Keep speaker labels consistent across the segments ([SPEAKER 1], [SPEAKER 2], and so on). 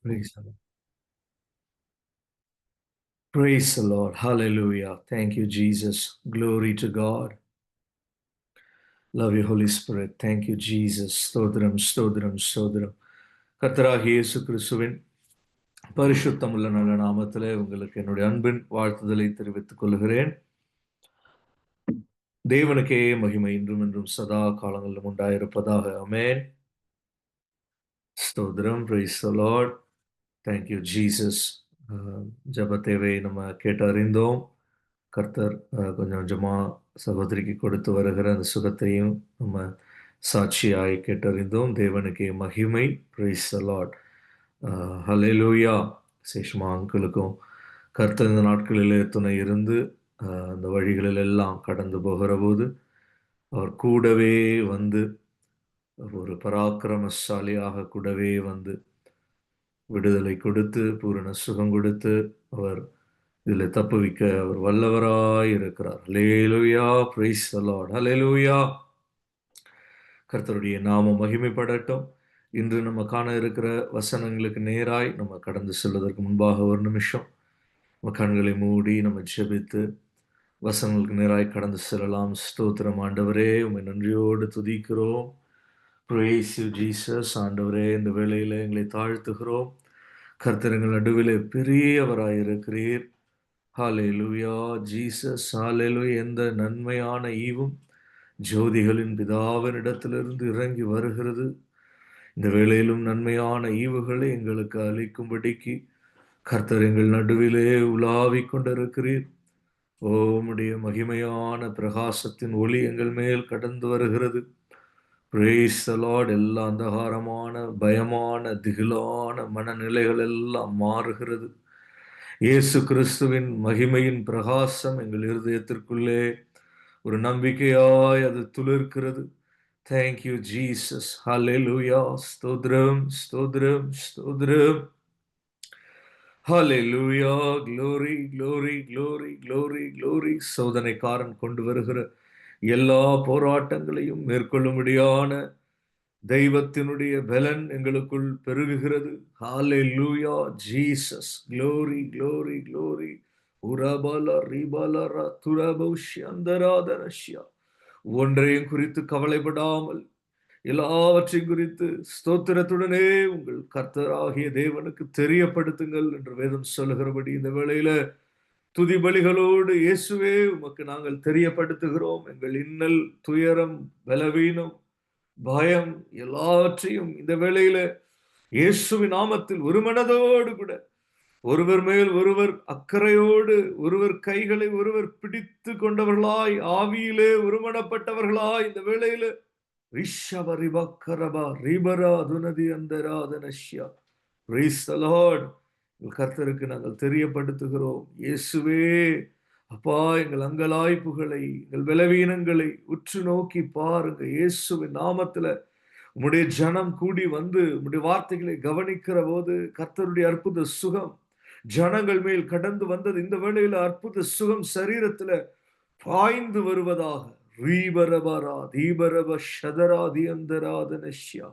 [SPEAKER 1] Praise the Lord. Praise the Lord. Hallelujah. Thank you, Jesus. Glory to God. Love you, Holy Spirit. Thank you, Jesus. ஸ்தோத்திரம், ஸ்தோத்திரம், ஸ்தோத்திரம். கர்த்தராகிய இயேசு கிறிஸ்துவின் பரிசுத்தமுள்ள நல்ல நாமத்திலே உங்களுக்கு என்னுடைய அன்பின் வாழ்த்துதலை தெரிவித்துக் கொள்கிறேன். தேவனுக்கே மகிமை இன்றும் என்றும் சதா காலங்களிலும் உண்டாயிருப்பதாக. ஆமென். ஸ்தோத்திரம். Praise the Lord. Thank you, Jesus. ஜெப தேவை நம்ம கேட்டறிந்தோம். கர்த்தர் கொஞ்சம் கொஞ்சமா சகோதரிக்கு கொடுத்து வருகிற அந்த சுகத்தையும் நம்ம சாட்சியாய் கேட்டறிந்தோம். தேவனுக்கே மகிமை. Praise the lord. ஹல்லேலூயா. விசேஷமா அங்கிளுக்கும் கர்த்தர் இந்த நாட்களிலே துணை இருந்து அந்த வழிகளில் எல்லாம் கடந்து போகிற போது அவர் கூடவே வந்து ஒரு பராக்கிரமசாலியாக கூடவே வந்து விடுதலை கொடுத்து பூரண சுகம் கொடுத்து அவர் இதில் தப்புவிக்க அவர் வல்லவராய் இருக்கிறார். Hallelujah. Praise the lord. Hallelujah. கர்த்தருடைய நாமம் மகிமைப்படட்டும். இன்று நம்ம காண இருக்கிற வசனங்களுக்கு நேராய் நம்ம கடந்து செல்வதற்கு முன்பாக ஒரு நிமிஷம் நம்ம கண்களை மூடி நம்ம ஜெபித்து வசனங்களுக்கு நேராய் கடந்து செல்லலாம். ஸ்தோத்திரம் ஆண்டவரே, உம்மை நன்றியோடு துதிக்கிறோம். Praise you, Jesus. ஆண்டவரே, இந்த வேளையில எங்களை தாழ்த்துகிறோம். கர்த்தர் எங்கள் நடுவிலே பெரியவராயிருக்கிறீர். ஹalleluya. ஜீசஸ். ஹalleluya. எந்த நன்மையான ஈவும் ஜோதிகளின் பிதாவினிடத்திலிருந்து இறங்கி வருகிறது. இந்த வேளையிலும் நன்மையான ஈவுகளை எங்களுக்கு அளிக்கும்படிக்கு கர்த்தர் எங்கள் நடுவிலே உலாவிக் கொண்டிருக்கிறீர். ஓ, உம்முடைய மகிமையான பிரகாசத்தின் ஒளி எங்கள் மேல் கடந்து வருகிறது. Praise the Lord. எல்லா அந்தகாரமான பயமான திகிலான மனநிலைகள் எல்லாம் மாறுகிறது. இயேசு கிறிஸ்துவின் மகிமையின் பிரகாசம் எங்கள் இருதயத்திற்குள்ளே ஒரு நம்பிக்கையாய் அது துளிர்க்கிறது. Thank you, Jesus. Hallelujah. ஸ்தோத்திரம், ஸ்தோத்திரம், ஸ்தோத்திரம். Hallelujah. Glory, glory, glory, glory, glory. சோதனைக்காரன் கொண்டு வருகிற எல்லா போராட்டங்களையும் மேற்கொள்ளும்படியான தெய்வத்தினுடைய பலன் எங்களுக்குள் பெருகுகிறது. ஹalleluya. ஜீசஸ். glory, glory, glory. உரபல ரிபலர துரபௌஷ்யந்தராதரஷ்யா. ஒன்றையும் குறித்து கவலைப்படாமல் எல்லாவற்றையும் குறித்து ஸ்தோத்திரத்துடனே உங்கள் கர்த்தராகிய தேவனுக்கு தெரியப்படுத்துங்கள் என்று வேதம் சொல்லுகிறபடி இந்த வேளையில துதி பலிகளோடு இயேசுவே உமக்கு நாங்கள் தெரியப்படுத்துகிறோம். எங்கள் இன்னல், துயரம், பலவீனம், பயம் எல்லாவற்றையும் இந்த வேளையில இயேசுவின் நாமத்தில் ஒரு மனதோடு கூட ஒருவர் மேல் ஒருவர் அக்கறையோடு ஒருவர் கைகளை ஒருவர் பிடித்து கொண்டவர்களாய் ஆவியிலே ஒருமனப்பட்டவர்களாய் இந்த வேளையில ரிஷபரிபக்கரபா ரிபரா துனதி அந்தராதனஷ்யா. Praise the Lord. கர்த்தருக்கு நாங்கள் தெரியப்படுத்துகிறோம். இயேசுவே அப்பா, எங்கள் அங்கலாய்ப்புகளை எங்கள் பலவீனங்களை உற்று நோக்கி பாருங்க. இயேசுவின் நாமத்துல உம்முடைய ஜனம் கூடி வந்து உம்முடைய வார்த்தைகளை கவனிக்கிற போது கர்த்தருடைய அற்புத சுகம் ஜனங்கள் மேல் கடந்து வந்தது. இந்த வேளையில அற்புத சுகம் சரீரத்துல பாய்ந்து வருவதாக. ரீபரபரா தீபரப ஷதரா தியந்தராதனஷ்யா.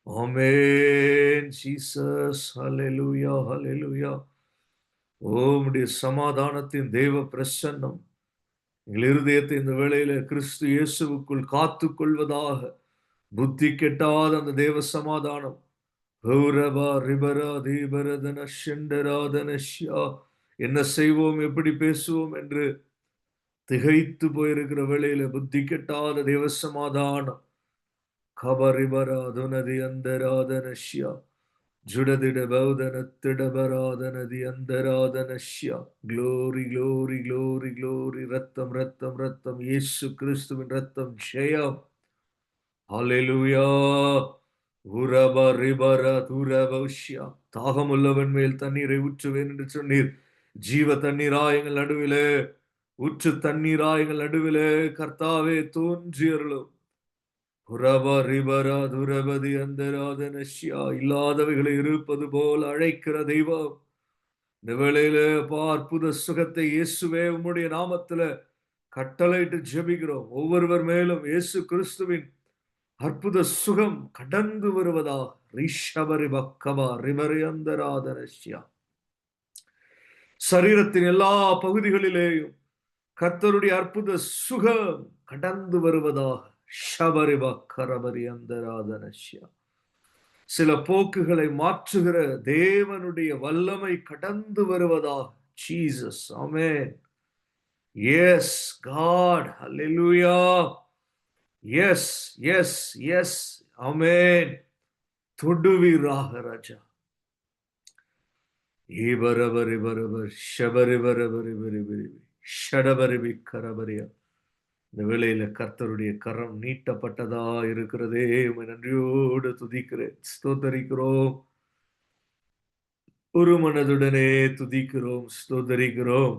[SPEAKER 1] ஆமென். ஜீசஸ். ஹalleluya. ஹalleluya. ஓ, உம்முடைய சமாதானத்தின் தேவ பிரசன்னம் எங்கள் இருதயத்தை இந்த வேளையில கிறிஸ்து இயேசுவுக்குள் காத்துக் கொள்வதாக. புத்தி கெட்டாத அந்த தேவ சமாதானம் ஹௌரபா ரிபரா தீபரதன ஷண்டராதனஷ்யா. என்ன செய்வோம், எப்படி பேசுவோம் என்று திகைத்து போயிருக்கிற வேளையில புத்தி கெட்டாத தேவ சமாதானம் கபரிபரா துனதி அந்தராதனஷ்யா ஜுடதிட பௌதனத்திடபராதனதி அந்தராதனஷ்யா. Glory, glory, glory, glory. ரத்தம், ரத்தம், ரத்தம். இயேசு கிறிஸ்துவின் ரத்தம் ஜெயம். ஹalleluya. உரப ரிபர துரபௌஷ்யா. தாகமுள்ளவன் மேல் தண்ணீரை ஊற்றுவேன் என்று சொன்னீர். ஜீவ தண்ணீராய் எங்கள் நடுவிலே ஊற்று தண்ணீராய் எங்கள் நடுவிலே கர்த்தாவே தோன்றி அருளும். உரப ரிபர துரபதி அந்தராதனஷ்யா. இல்லாதவைகளை இருப்பது போல் அழைக்கிற தெய்வம் இந்த வேளையில அப்பா அற்புத சுகத்தை இயேசுவே உம்முடைய நாமத்துல கட்டளையிட்டு ஜெபிக்கிறோம். ஒவ்வொருவர் மேலும் இயேசு கிறிஸ்துவின் அற்புத சுகம் கடந்து வருவதா. ரிஷபரி பக்கபா ரிவரியந்தராதரஷ்யா. சரீரத்தின் எல்லா பகுதிகளிலேயும் கர்த்தருடைய அற்புத சுகம் கடந்து வருவதாக. ஷபரிபா கரபரி அந்தராதனஷ்யா. சில போக்குகளை மாற்றுகிற தேவனுடைய வல்லமை கடந்து வருவதாக. Jesus amen. Yes God hallelujah. Yes yes yes amen. தொடுவீராக ராஜா. ஈபரபரிபரபர் ஷபரிபரபரிபரிபரி ஷடபரிபி கரபரியா. இந்த வேளையில கர்த்தருடைய கரம் நீட்டப்பட்டதா இருக்கிறதே. உம்மை நன்றியோடு துதிக்கிறேன், ஸ்தோத்தரிக்கிறோம். ஒரு மனதுடனே துதிக்கிறோம், ஸ்தோத்தரிக்கிறோம்.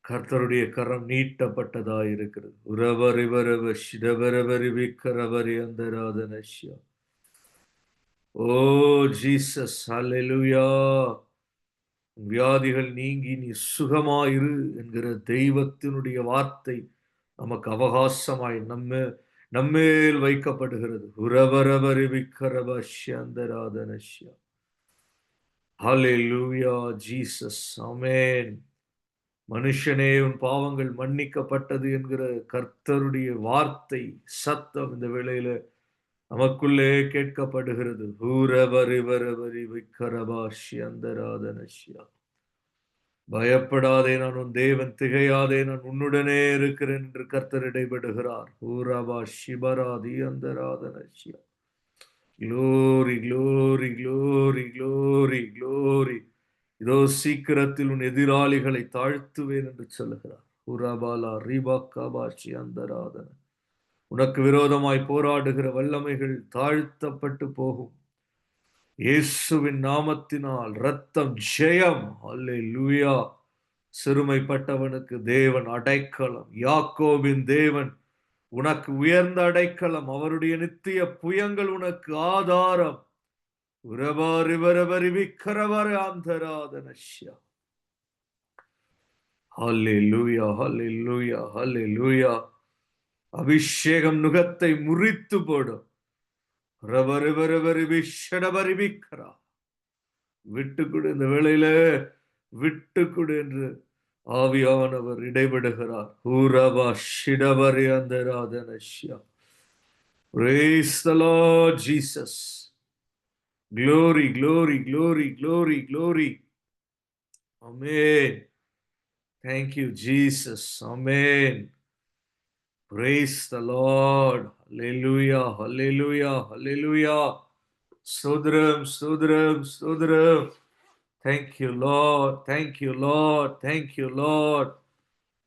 [SPEAKER 1] கர்த்தருடைய கரம் நீட்டப்பட்டதா இருக்கிறது. உரபரிபரப ஷிடபரபரிபி கரபரி அந்தராதனஷ்யா. ஓ ஜீசஸ் ஹல்லேலூயா. வியாதிகள் நீங்கி நீ சுகமாயிரு என்கிற தெய்வத்தினுடைய வார்த்தை நமக்கு அவகாசமாய் நம்மேல் வைக்கப்படுகிறது. உரபரபரி விக்கரபஷ்யந்தராதனஷ்யா. ஹல்லேலூயா ஜீசஸ் ஆமென். மனுஷனே உன் பாவங்கள் மன்னிக்கப்பட்டது என்கிற கர்த்தருடைய வார்த்தை சத்தம் இந்த வேளையில நமக்குள்ளே கேட்கப்படுகிறது. ஊரபரிபரபரி விக்கரபாஷ்யந்தராதனஷ்யா. பயப்படாதே, நான் உன் தேவன், திகையாதே, நான் உன்னுடனே இருக்கிறேன் என்று கர்த்தர் இடைபடுகிறார். ஊரபா ஷிபராதி அந்தராதனஷ்யா. Glory glory glory glory glory. இதோ சீக்கிரத்தில் உன் எதிராளிகளை தாழ்த்துவேன் என்று சொல்லுகிறார். உரபாலா ரிபாக்காபாஷி அந்தராதன. உனக்கு விரோதமாய் போராடுகிற வல்லமைகள் தாழ்த்தப்பட்டு போகும். இயேசுவின் நாமத்தினால் இரத்தம் ஜெயம். அல்லேலூயா. சிறுமைப்பட்டவனுக்கு தேவன் அடைக்கலம். யாக்கோபின் தேவன் உனக்கு உயர்ந்த அடைக்கலம். அவருடைய நித்திய புயங்கள் உனக்கு ஆதாரம். உரபாரிபரபரி விக்கரவர ஆந்தராதனஷ்யா. ஹல்லேலூயா ஹல்லேலூயா ஹல்லேலூயா. அபிஷேகம் நுகத்தை முறித்து போடும். ரபரிபரபரி விஷடபரி விக்கரா. விட்டுக்கொடு, இந்த வேளையில விட்டுக்கொடு என்று ஆவியானவர் இடைபடுகிறார். ஊரபா ஷிடபரி அந்தராதனஷ்யா. Praise the Lord Jesus. Glory, glory, glory, glory, glory. Amen. Thank you, Jesus. Amen. Praise the Lord. Hallelujah, hallelujah, hallelujah. Sodram, Sodram, Sodram. Thank you, Lord. Thank you, Lord. Thank you, Lord.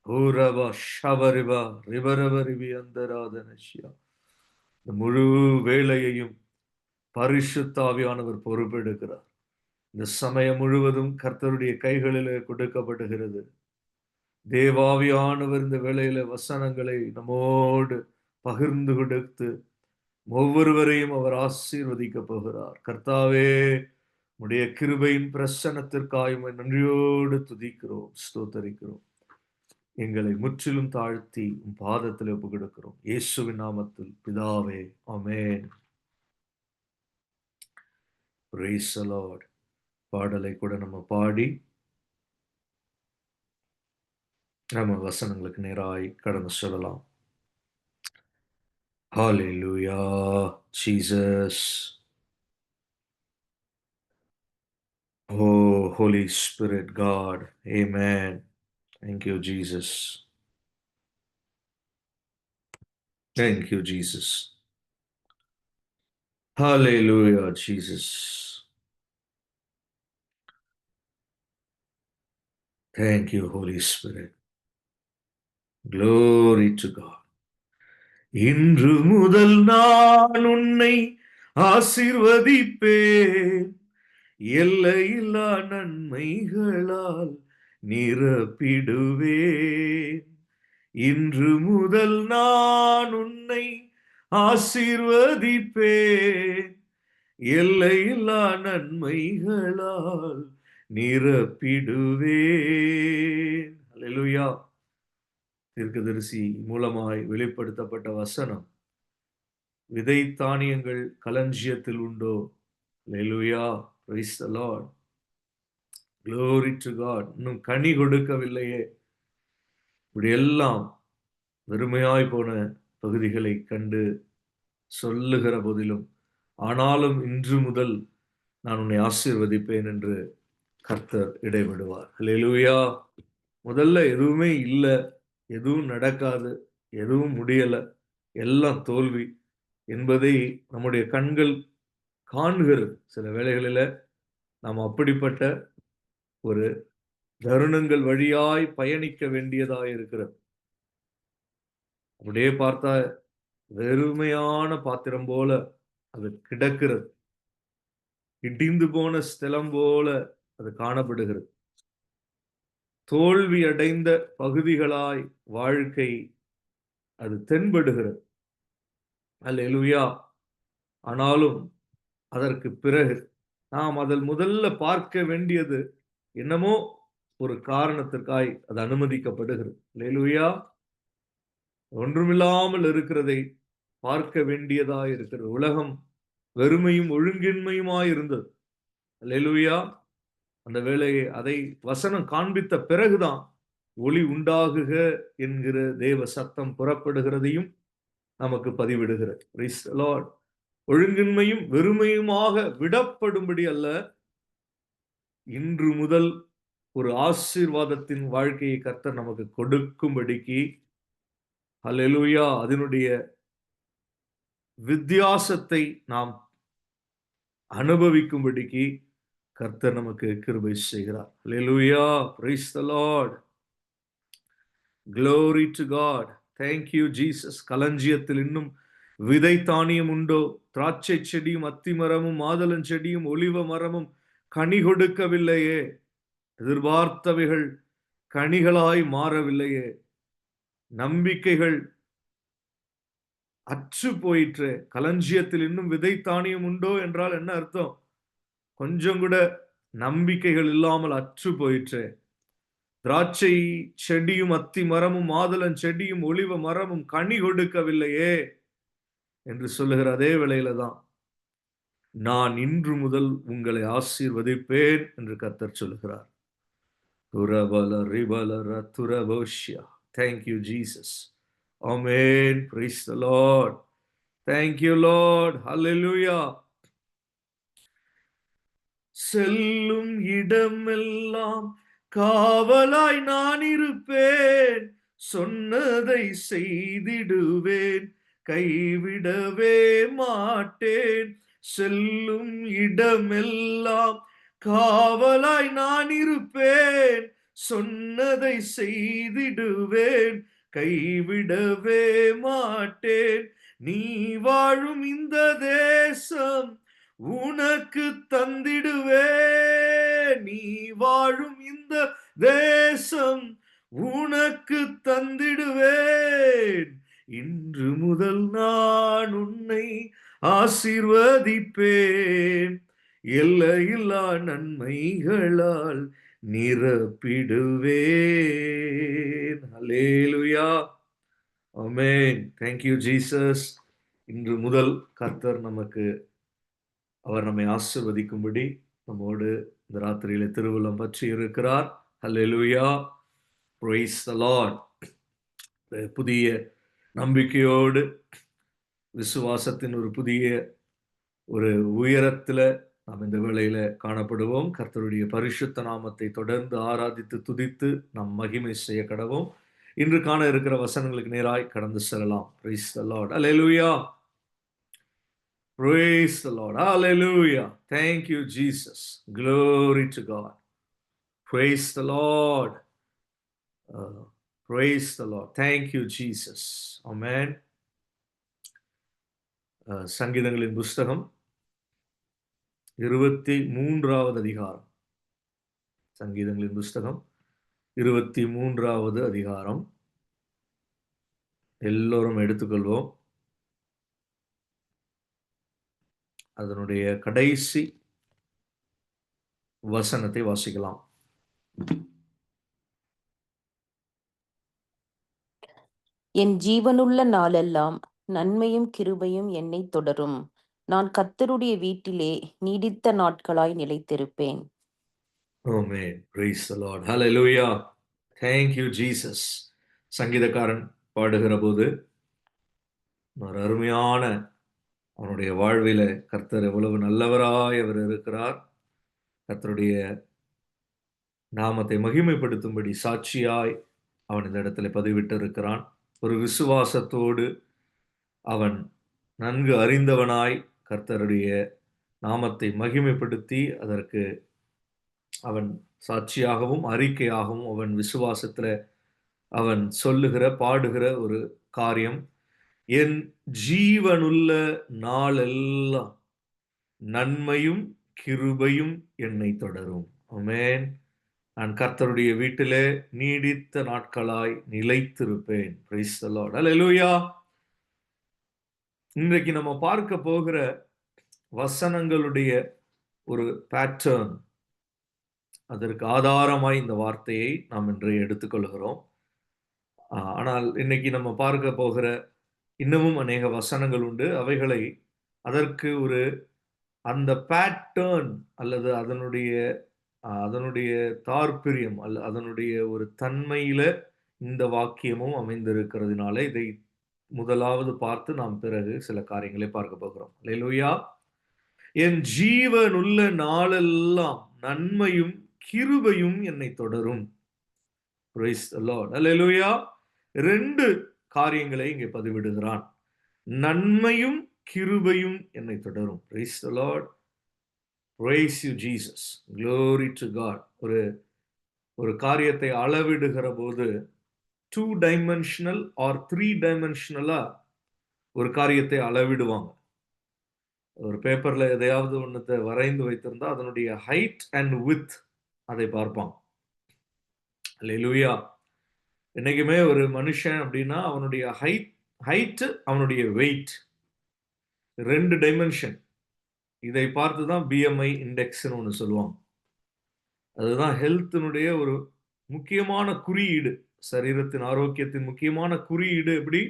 [SPEAKER 1] Uraba Shabariba Ribarabaribi Andaradhanashya. இந்த முழு வேளையையும் பரிசுத்த ஆவியானவர் பொறுப்பெடுக்கிறார். இந்த சமயம் முழுவதும் கர்த்தருடைய கைகளிலே கொடுக்கப்படுகிறது. தேவாவியானவர் இந்த வேளையில வசனங்களை நம்மோடு பகிர்ந்து கொடுத்து ஒவ்வொருவரையும் அவர் ஆசீர்வதிக்க போகிறார். கர்த்தாவே, உடைய கிருபையின் பிரசன்னத்திற்காக உம்மை நன்றியோடு துதிக்கிறோம், ஸ்தோத்தரிக்கிறோம். எங்களை முற்றிலும் தாழ்த்தி உம் பாதத்தில் ஒப்புக் கொடுக்கிறோம். இயேசுவின் நாமத்தில் பிதாவே, ஆமென். Praise the Lord. பாடலை கூட நம்ம பாடி நம்ம வசனங்களுக்கு நேராய் கடந்து செல்லலாம். Hallelujah, Jesus. Oh, Holy Spirit, God. Amen. Thank you, Jesus. Thank you, Jesus. Hallelujah, Jesus. Thank you, Holy Spirit. Glory to God. இன்று முதல் நான் உன்னை ஆசீர்வதிப்பேன், எல்லையில்லா நன்மைகளால் நிரப்பிடுவேன். இன்று முதல் நான் உன்னை ஆசீர்வதிப்பேன், எல்லையில்லா நன்மைகளால் நிரப்பிடுவேன். அல்லேலூயா. தீர்க்கதரிசி மூலமாய் வெளிப்படுத்தப்பட்ட வசனம் விதை தானியங்கள் களஞ்சியத்தில் உண்டோ? Hallelujah, praise the lord, glory to God. இன்னும் கனி கொடுக்கவில்லையே. இப்படி எல்லாம் வெறுமையாய் போன பகுதிகளை கண்டு சொல்லுகிற போதிலும், ஆனாலும் இன்று முதல் நான் உன்னை ஆசீர்வதிப்பேன் என்று கர்த்தர் இடைவிடுவார். ஹல்லேலூயா. முதல்ல எதுவுமே இல்ல, எதுவும் நடக்காது, எதுவும் முடியல, எல்லாம் தோல்வி என்பதை நம்முடைய கண்கள் காண்கிறது. சில வேளைகளில நாம் அப்படிப்பட்ட ஒரு தருணங்கள் வழியாய் பயணிக்க வேண்டியதாய் இருக்கிறது. அப்படியே பார்த்தா வெறுமையான பாத்திரம் போல அது கிடக்கிறது. இடிந்து போன ஸ்தலம் போல அது காணப்படுகிறது. தோல்வி அடைந்த பகுதிகளாய் வாழ்க்கை அது தென்படுகிறது. அல்லேலூயா. ஆனாலும் அதற்கு பிறகு நாம் அதில் முதல்ல பார்க்க வேண்டியது என்னமோ ஒரு காரணத்திற்காய் அது அனுமதிக்கப்படுகிறது. அல்லேலூயா. ஒன்றுமில்லாமல் இருக்கிறதை பார்க்க வேண்டியதாய் இருக்கிறது. உலகம் வெறுமையும் ஒழுங்கின்மையுமாய் இருந்தது. அல்லேலூயா. அந்த வேளையை அதை வசனம் காண்பித்த பிறகுதான் ஒளி உண்டாகுக என்கிற தேவ சத்தம் புறப்படுகிறதையும் நமக்கு பதிவிடுகிறது. Praise the Lord. ஒழுங்கின்மையும் வெறுமையுமாக விடப்படும்படி அல்ல, இன்று முதல் ஒரு ஆசீர்வாதத்தின் வாழ்க்கையை கர்த்தர் நமக்கு கொடுக்கும்படிக்கு, ஹல்லேலூயா, அதனுடைய வித்தியாசத்தை நாம் அனுபவிக்கும்படிக்கு கர்த்தர் நமக்கு கிருபை செய்கிறார். ஹல்லேலூயா, praise the Lord, glory to God, thank you Jesus. களஞ்சியத்தில் இன்னும் விதை தானியம் உண்டோ? திராட்சை செடியும் அத்திமரமும் மாதளஞ்செடியும் ஒலிவ மரமும் கனி கொடுக்கவில்லையே. எதிர்பார்த்தவைகள் கனிகளாய் மாறவில்லையே. நம்பிக்கைகள் அற்று போயிற்று. களஞ்சியத்தில் இன்னும் விதை தானியம் உண்டோ என்றால் என்ன அர்த்தம்? கொஞ்சம் கூட நம்பிக்கைகள் இல்லாமல் அற்று போயிற்று. திராட்சை செடியும் அத்தி மரமும் மாதளம் செடியும் ஒலிவ மரமும் கனி கொடுக்கவில்லையே என்று சொல்லுகிற அதே வேளையில தான் நான் இன்று முதல் உங்களை ஆசீர்வதிப்பேன் என்று கர்த்தர் சொல்லுகிறார். Thank you, Jesus. Amen. Praise the Lord. Thank you, Lord. Hallelujah. செல்லும் இடமெல்லாம் காவலாய் நான் இருப்பேன், சொன்னதை செய்திடுவேன், கைவிடவே மாட்டேன். செல்லும் இடமெல்லாம் காவலாய் நான் இருப்பேன், சொன்னதை செய்திடுவேன், கைவிடவே மாட்டேன். நீ வாழும் இந்த தேசம் உனக்கு தந்திடுவேன், நீ வாழும் இந்த தேசம் உனக்கு தந்திடுவேன். இன்று முதல் நான் உன்னை ஆசீர்வதிப்பேன், எல்லையில்லா நன்மைகளால் நிரப்பிடுவேன். அல்லேலூயா. ஆமென். Thank you Jesus. இன்று முதல் கர்த்தர் அவர் நம்மை ஆசீர்வதிக்கும்படி நம்மோடு இந்த ராத்திரியிலே திருவுள்ளம் பற்றி இருக்கிறார். ஹல்லேலூயா, praise the Lord. புதிய நம்பிக்கையோடு விசுவாசத்தின் ஒரு புதிய ஒரு உயரத்துல நாம் இந்த வேளையில காணப்படுவோம். கர்த்தருடைய பரிசுத்த நாமத்தை தொடர்ந்து ஆராதித்து துதித்து நாம் மகிமை செய்ய கடவோம். இன்று காண இருக்கிற வசனங்களுக்கு நேராய் கடந்து செல்லலாம். Praise the Lord. Hallelujah. Praise the Lord. Hallelujah. Thank you, Jesus. Glory to God. Praise the Lord. Praise the Lord. Thank you, Jesus. Amen. சங்கீதங்களின் புஸ்தகம் 23வது அதிகாரம். சங்கீதங்களின் புஸ்தகம் 23வது அதிகாரம். எல்லோரும் எடுத்துக்கொள்வோம். அதனுடைய கடைசி வசனத்தை வாசிக்கலாம்.
[SPEAKER 2] என் ஜீவனுள்ள நாளெல்லாம் நன்மையும் கிருபையும் என்னைத் தொடரும். நான் கர்த்தருடைய வீட்டிலே நீடித்த நாட்களாய் நிலைத்திருப்பேன்.
[SPEAKER 1] Amen. Praise the Lord. Hallelujah. Thank you, Jesus. சங்கீதக்காரன் பாடுகிற போது ஒரு அருமையான அவனுடைய வாழ்வில கர்த்தர் எவ்வளவு நல்லவராய் அவர் இருக்கிறார். கர்த்தருடைய நாமத்தை மகிமைப்படுத்தும்படி சாட்சியாய் அவன் இந்த இடத்துல பதிவிட்டு இருக்கிறான். ஒரு விசுவாசத்தோடு அவன் நன்கு அறிந்தவனாய் கர்த்தருடைய நாமத்தை மகிமைப்படுத்தி அதற்கு அவன் சாட்சியாகவும் அறிக்கையாகவும் அவன் விசுவாசத்துல அவன் சொல்லுகிற பாடுகிற ஒரு காரியம், என் ஜீவனுள்ள நாளெல்லாம் நன்மையும் கிருபையும் என்னை தொடரும். ஆமென். நான் கர்த்தருடைய வீட்டிலே நீடித்த நாட்களாய் நிலைத்திருப்பேன். Price the lord. ஹல்லேலூயா. இன்றைக்கு நம்ம பார்க்க போகிற வசனங்களுடைய ஒரு பேட்டர்ன், அதற்கு ஆதாரமாய் இந்த வார்த்தையை நாம் இன்று எடுத்துக்கொள்கிறோம். ஆனால் இன்னைக்கு நம்ம பார்க்க போகிற இன்னமும் அநேக வசனங்கள் உண்டு. அவைகளை அதற்கு ஒரு அந்த பேட்டர்ன் அல்லது அதனுடைய தாற்பயம் அதனுடைய ஒரு தன்மையில இந்த வாக்கியமும் அமைந்திருக்கிறதுனால இதை முதலாவது பார்த்து நாம் பிறகு சில காரியங்களை பார்க்க போகிறோம். அல்லேலூயா. என் ஜீவனுள்ள நாளெல்லாம் நன்மையும் கிருபையும் என்னை தொடரும். Praise the Lord. அல்லேலூயா. 2 காரியங்களை இங்கே பதிவிடுகிறான். நன்மையும் கிருபையும் என்னை தொடரும். Praise the Lord. Praise you Jesus. Glory to God. ஒரு காரியத்தை அளவிடுகிற போது 2 dimensional or 3 dimensionalா ஒரு காரியத்தை அளவிடுவாங்க. ஒரு பேப்பர்ல எதையாவது ஒன்னத்தை வரைந்து வைத்திருந்தா அதனுடைய ஹைட் அண்ட் வித் அதை பார்ப்பாங்க. அல்லேலூயா. என்னைக்குமே ஒரு மனுஷன் அப்படின்னா அவனுடைய ஹைட் அவனுடைய வெயிட் 2 டைமென்ஷன். இதை பார்த்து தான் பிஎம்ஐ இண்டெக்ஸ்னு ஒன்று சொல்லுவாங்க. அதுதான் ஹெல்த்தினுடைய ஒரு முக்கியமான குறியீடு. சரீரத்தின் ஆரோக்கியத்தின் முக்கியமான குறியீடு எப்படி?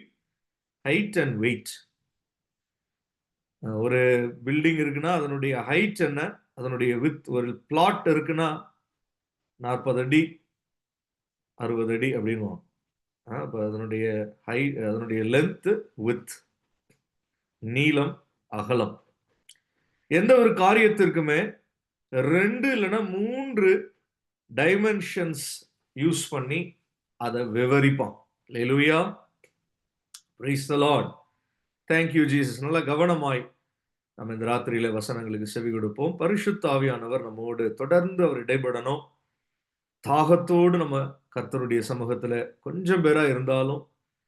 [SPEAKER 1] Height and weight. ஒரு பில்டிங் இருக்குன்னா அதனுடைய ஹைட் என்ன, அதனுடைய வித். ஒரு பிளாட் இருக்குன்னா 40 அடி 60 அடி அப்படின்னுவாங்க. அப்போ அதனுடைய லென்த், வித், நீளம், அகலம். எந்த ஒரு காரியத்திற்குமே 2 இல்லைன்னா 3 டைமென்ஷன்ஸ் யூஸ் பண்ணி அதை விவரிப்பான். Alleluia. Praise the lord. Thank you Jesus. நல்ல கவனமாய் நம்ம இந்த ராத்திரியில வசனங்களுக்கு செவி கொடுப்போம். பரிசுத்த ஆவியானவர் நம்மோடு தொடர்ந்து அவர் இடைபடணும். தாகத்தோடு நம்ம கர்த்தருடைய சமூகத்துல கொஞ்சம் பேரா இருந்தாலும்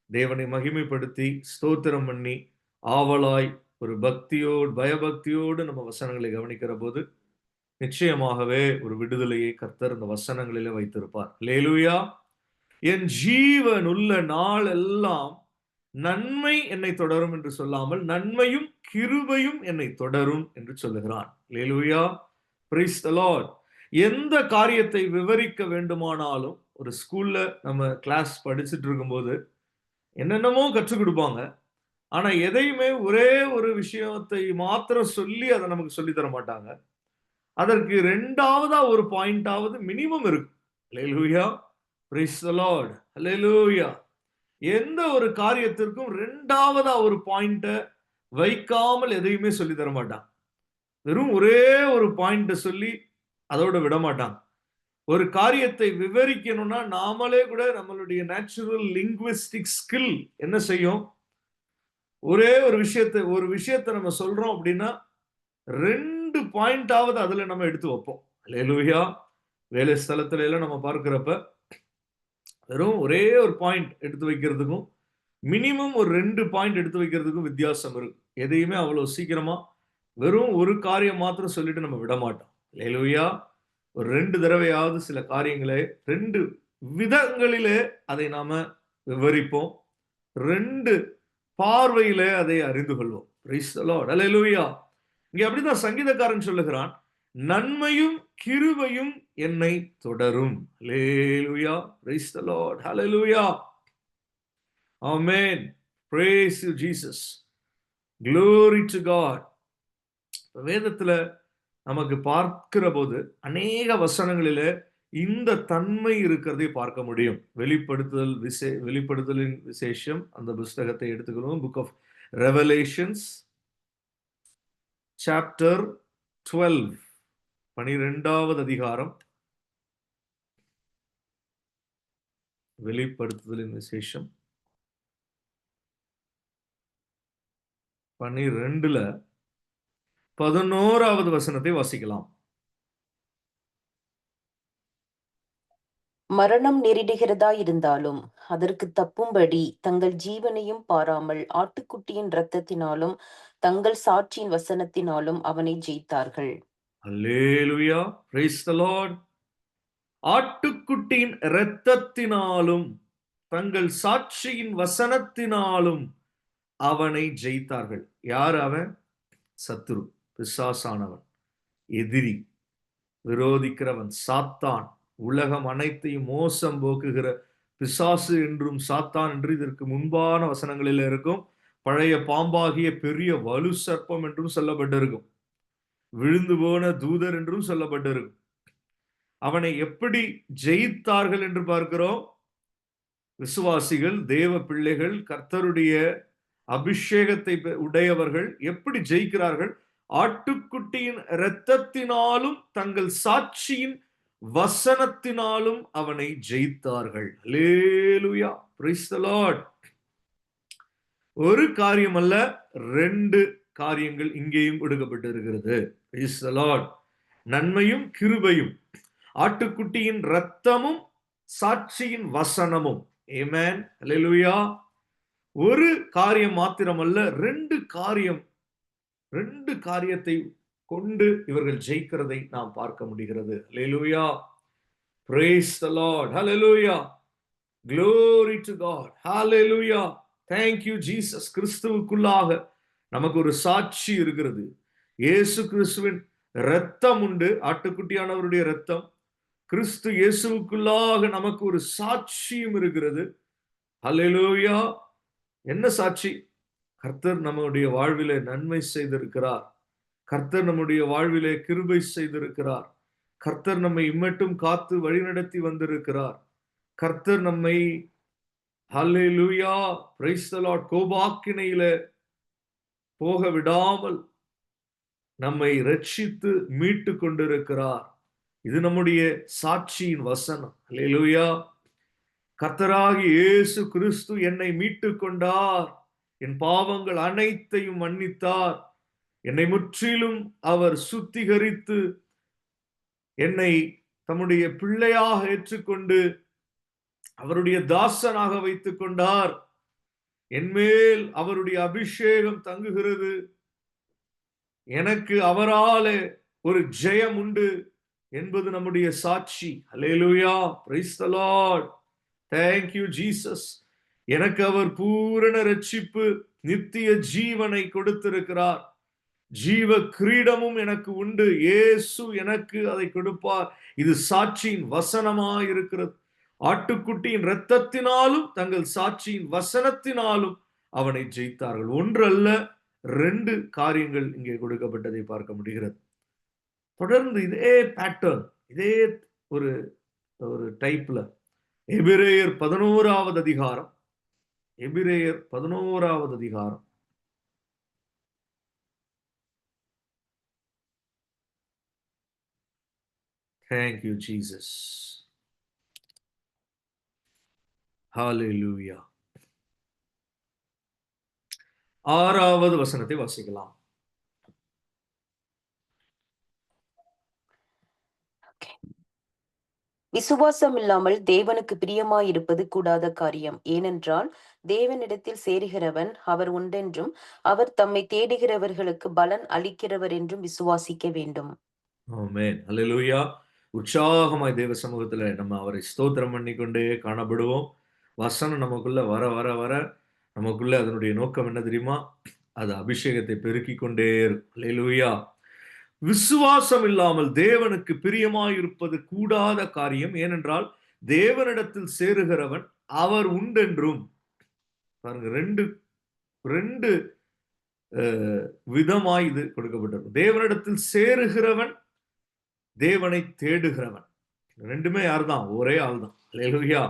[SPEAKER 1] தேவனை மகிமைப்படுத்தி ஸ்தோத்திரம் பண்ணி ஆவலாய் ஒரு பக்தியோடு பயபக்தியோடு நம்ம வசனங்களை கவனிக்கிற போது நிச்சயமாகவே ஒரு விடுதலையை கர்த்தர் இந்த வசனங்களிலே வைத்திருப்பார். அல்லேலூயா. என் ஜீவன் உள்ள நாள் எல்லாம் நன்மை என்னை தொடரும் என்று சொல்லாமல் நன்மையும் கிருபையும் என்னை தொடரும் என்று சொல்லுகிறான். அல்லேலூயா. Praise the lord. எந்த காரியத்தை விவரிக்க வேண்டுமானாலும் ஒரு ஸ்கூல்ல நம்ம கிளாஸ் படிச்சுட்டு இருக்கும்போது என்னென்னமோ கற்றுக் கொடுப்பாங்க. ஆனா எதையுமே ஒரே ஒரு விஷயத்தை மாத்திரம் சொல்லி அதை நமக்கு சொல்லி தர மாட்டாங்க. அதற்கு 2வதா ஒரு பாயிண்டாவது மினிமம் இருக்கு. Alleluia. Praise the lord. Alleluia. எந்த ஒரு காரியத்திற்கும் 2வதா ஒரு பாயிண்ட வைக்காமல் எதையுமே சொல்லி தர மாட்டாங்க. வெறும் ஒரே ஒரு பாயிண்ட சொல்லி அதோட விட மாட்டாங்க. ஒரு காரியத்தை விவரிக்கணும்னா நாமளே கூட நம்மளுடைய நேச்சுரல் லிங்குவிஸ்டிக் ஸ்கில் என்ன செய்யும்? ஒரே ஒரு விஷயத்தை நம்ம சொல்றோம் அப்படின்னா 2 பாயிண்டாவது அதுல நம்ம எடுத்து வைப்போம். அல்லேலூயா. வேலை ஸ்தலத்துல எல்லாம் நம்ம பார்க்கிறப்ப வெறும் ஒரே ஒரு பாயிண்ட் எடுத்து வைக்கிறதுக்கும் மினிமம் ஒரு 2 பாயிண்ட் எடுத்து வைக்கிறதுக்கும் வித்தியாசம் இருக்கு. எதையுமே அவ்வளவு சீக்கிரமா வெறும் ஒரு காரியம் மாத்திரம் சொல்லிட்டு நம்ம விட மாட்டோம். அல்லேலூயா. ஒரு 2 தடவையாவது சில காரியங்களை 2 விதங்களிலே அதை நாம விவரிப்போம். 2 பார்வையிலே அதை அறிந்து கொள்வோம். Praise the lord. அல்லேலூயா. இங்க அப்படிதான் சங்கீதக்காரன் சொல்லுகிறான், நன்மையும் கிருபையும் என்னை தொடரும். Alleluia. Praise the lord. Hallelujah. Amen. Praise you, Jesus. Glory to God. வேதத்துல நமக்கு பார்க்கிற போது அநேக வசனங்களிலே இந்த தன்மை இருக்கிறதை பார்க்க முடியும். வெளிப்படுத்தலின் விசேஷம் அந்த புஸ்தகத்தை எடுத்துக்கிறோம். புக் ஆஃப் ரெவலேஷன்ஸ் சாப்டர் 12, 12வது அதிகாரம். வெளிப்படுத்துதலின் விசேஷம் 12ல 11வது வசனத்தை வாசிக்கலாம்.
[SPEAKER 2] மரணம் நேரிடுகிறதா இருந்தாலும் அதற்கு தப்பும்படி தங்கள் ஜீவனையும் பாராமல் ஆட்டுக்குட்டியின் இரத்தத்தினாலும் தங்கள் சாட்சியின் வசனத்தினாலும் அவனை ஜெயித்தார்கள்.
[SPEAKER 1] அல்லேலூயா, praise the Lord. ஆட்டுக்குட்டியின் இரத்தத்தினாலும் தங்கள் சாட்சியின் வசனத்தினாலும் அவனை ஜெயித்தார்கள். யார் அவன்? சத்துரு, பிசாசானவன், எதிரி, விரோதிக்கிறவன், சாத்தான், உலகம் அனைத்தையும் மோசம் போக்குகிற பிசாசு என்றும் சாத்தான் என்று இதற்கு முன்பான வசனங்களில் இருக்கும். பழைய பாம்பாகிய பெரிய வலு சர்ப்பம் என்றும் சொல்லப்பட்டிருக்கும். விழுந்து போன தூதர் என்றும் சொல்லப்பட்டிருக்கும். அவனை எப்படி ஜெயித்தார்கள் என்று பார்க்கிறோம். விசுவாசிகள், தேவ பிள்ளைகள், கர்த்தருடைய அபிஷேகத்தை உடையவர்கள் எப்படி ஜெயிக்கிறார்கள்? ஆட்டுக்குட்டியின் இரத்தத்தினாலும் தங்கள் சாட்சியின் வசனத்தினாலும் அவனை ஜெயித்தார்கள். அல்லேலூயா, பிரைஸ் தி லார்ட். ஒரு காரியம் அல்ல, 2 காரியங்கள் இங்கேயும் கொடுக்கப்பட்டிருக்கிறது. Price the Lord. நன்மையும் கிருபையும், ஆட்டுக்குட்டியின் இரத்தமும் சாட்சியின் வசனமும். ஆமென், அல்லேலூயா. ஒரு காரியம் மாத்திரமல்ல, 2 காரியத்தை கொண்டு இவர்கள் ஜெயிக்கிறதை நாம் பார்க்க முடிகிறது. ஹல்லேலூயா, praise the Lord, hallelujah, glory to God, hallelujah, thank you Jesus. கிறிஸ்துவுக்குள்ளாக நமக்கு ஒரு சாட்சி இருக்கிறது. இயேசு கிறிஸ்துவின் இரத்தம் உண்டு, ஆட்டுக்குட்டியானவருடைய இரத்தம். கிறிஸ்து இயேசுவுக்குள்ளாக நமக்கு ஒரு சாட்சியும் இருக்கிறது. ஹல்லேலூயா. என்ன சாட்சி? கர்த்தர் நம்முடைய வாழ்விலே நன்மை செய்திருக்கிறார். கர்த்தர் நம்முடைய வாழ்விலே கிருபை செய்திருக்கிறார். கர்த்தர் நம்மை இம்மட்டும் காத்து வழிநடத்தி வந்திருக்கிறார். கர்த்தர் நம்மை ஹல்லேலூயா, பிரைஸ் தி லார்ட், கோபாக்கினையிலே போக விடாமல் நம்மை ரட்சித்து மீட்டு கொண்டிருக்கிறார். இது நம்முடைய சாட்சியின் வசனம். ஹல்லேலூயா. கர்த்தராகிய இயேசு கிறிஸ்து என்னை மீட்டு கொண்டார், என் பாவங்கள் அனைத்தையும் மன்னித்தார், என்னை முற்றிலும் அவர் சுத்திகரித்து என்னை தம்முடைய பிள்ளையாக ஏற்றுக்கொண்டு அவருடைய தாசனாக வைத்துக் கொண்டார். என்மேல் அவருடைய அபிஷேகம் தங்குகிறது. எனக்கு அவராலே ஒரு ஜெயம் உண்டு என்பது நம்முடைய சாட்சி. Hallelujah, praise the lord, thank you Jesus. எனக்கு அவர் பூரண ரட்சிப்பு, நித்திய ஜீவனை கொடுத்திருக்கிறார். ஜீவ கிரீடமும் எனக்கு உண்டு. இயேசு எனக்கு அதை கொடுப்பார். இது சாட்சியின் வசனமாய் இருக்கிறது. ஆட்டுக்குட்டியின் இரத்தத்தினாலும் தங்கள் சாட்சியின் வசனத்தினாலும் அவனை ஜெயித்தார்கள். ஒன்றல்ல, 2 காரியங்கள் இங்கே கொடுக்கப்பட்டதை பார்க்க முடிகிறது. தொடர்ந்து இதே பேட்டர்ன், இதே ஒரு டைப்ல எபிரேயர் 11வது அதிகாரம், எபிரேயர் 11வது அதிகாரம், thank you Jesus, hallelujah, 6வது வசனத்தை வாசிக்கலாம்.
[SPEAKER 2] விசுவாசம் இல்லாமல் தேவனுக்கு பிரியமாயிருப்பது கூடாத காரியம். ஏனென்றால் தேவனிடத்தில் சேருகிறவன் அவர் உண்டென்றும் அவர் தம்மை தேடுகிறவர்களுக்கு பலன் அளிக்கிறவர் என்றும் விசுவாசிக்க வேண்டும்.
[SPEAKER 1] ஆமென், அல்லேலூயா. உற்சாகமாய் தேவ சமூகத்துல நம்ம அவரை ஸ்தோத்திரம் பண்ணிக்கொண்டே காணப்படுவோம். வசனம் நமக்குள்ள வர வர வர நமக்குள்ள அதனுடைய நோக்கம் என்ன தெரியுமா? அது அபிஷேகத்தை பெருக்கிக் கொண்டே இருக்கும். அல்லேலூயா. விசுவாசம் இல்லாமல் தேவனுக்கு பிரியமாயிருப்பது கூடாத காரியம். ஏனென்றால் தேவனிடத்தில் சேருகிறவன் அவர் உண்டென்றும். பாருங்க, 2 ரெண்டு விதமாய் இது கொடுக்கப்பட்டிருக்கும். தேவனிடத்தில் சேருகிறவன், தேவனை தேடுகிறவன். ரெண்டுமே யார் தான்? ஒரே ஆள் தான். அல்லேலூயா.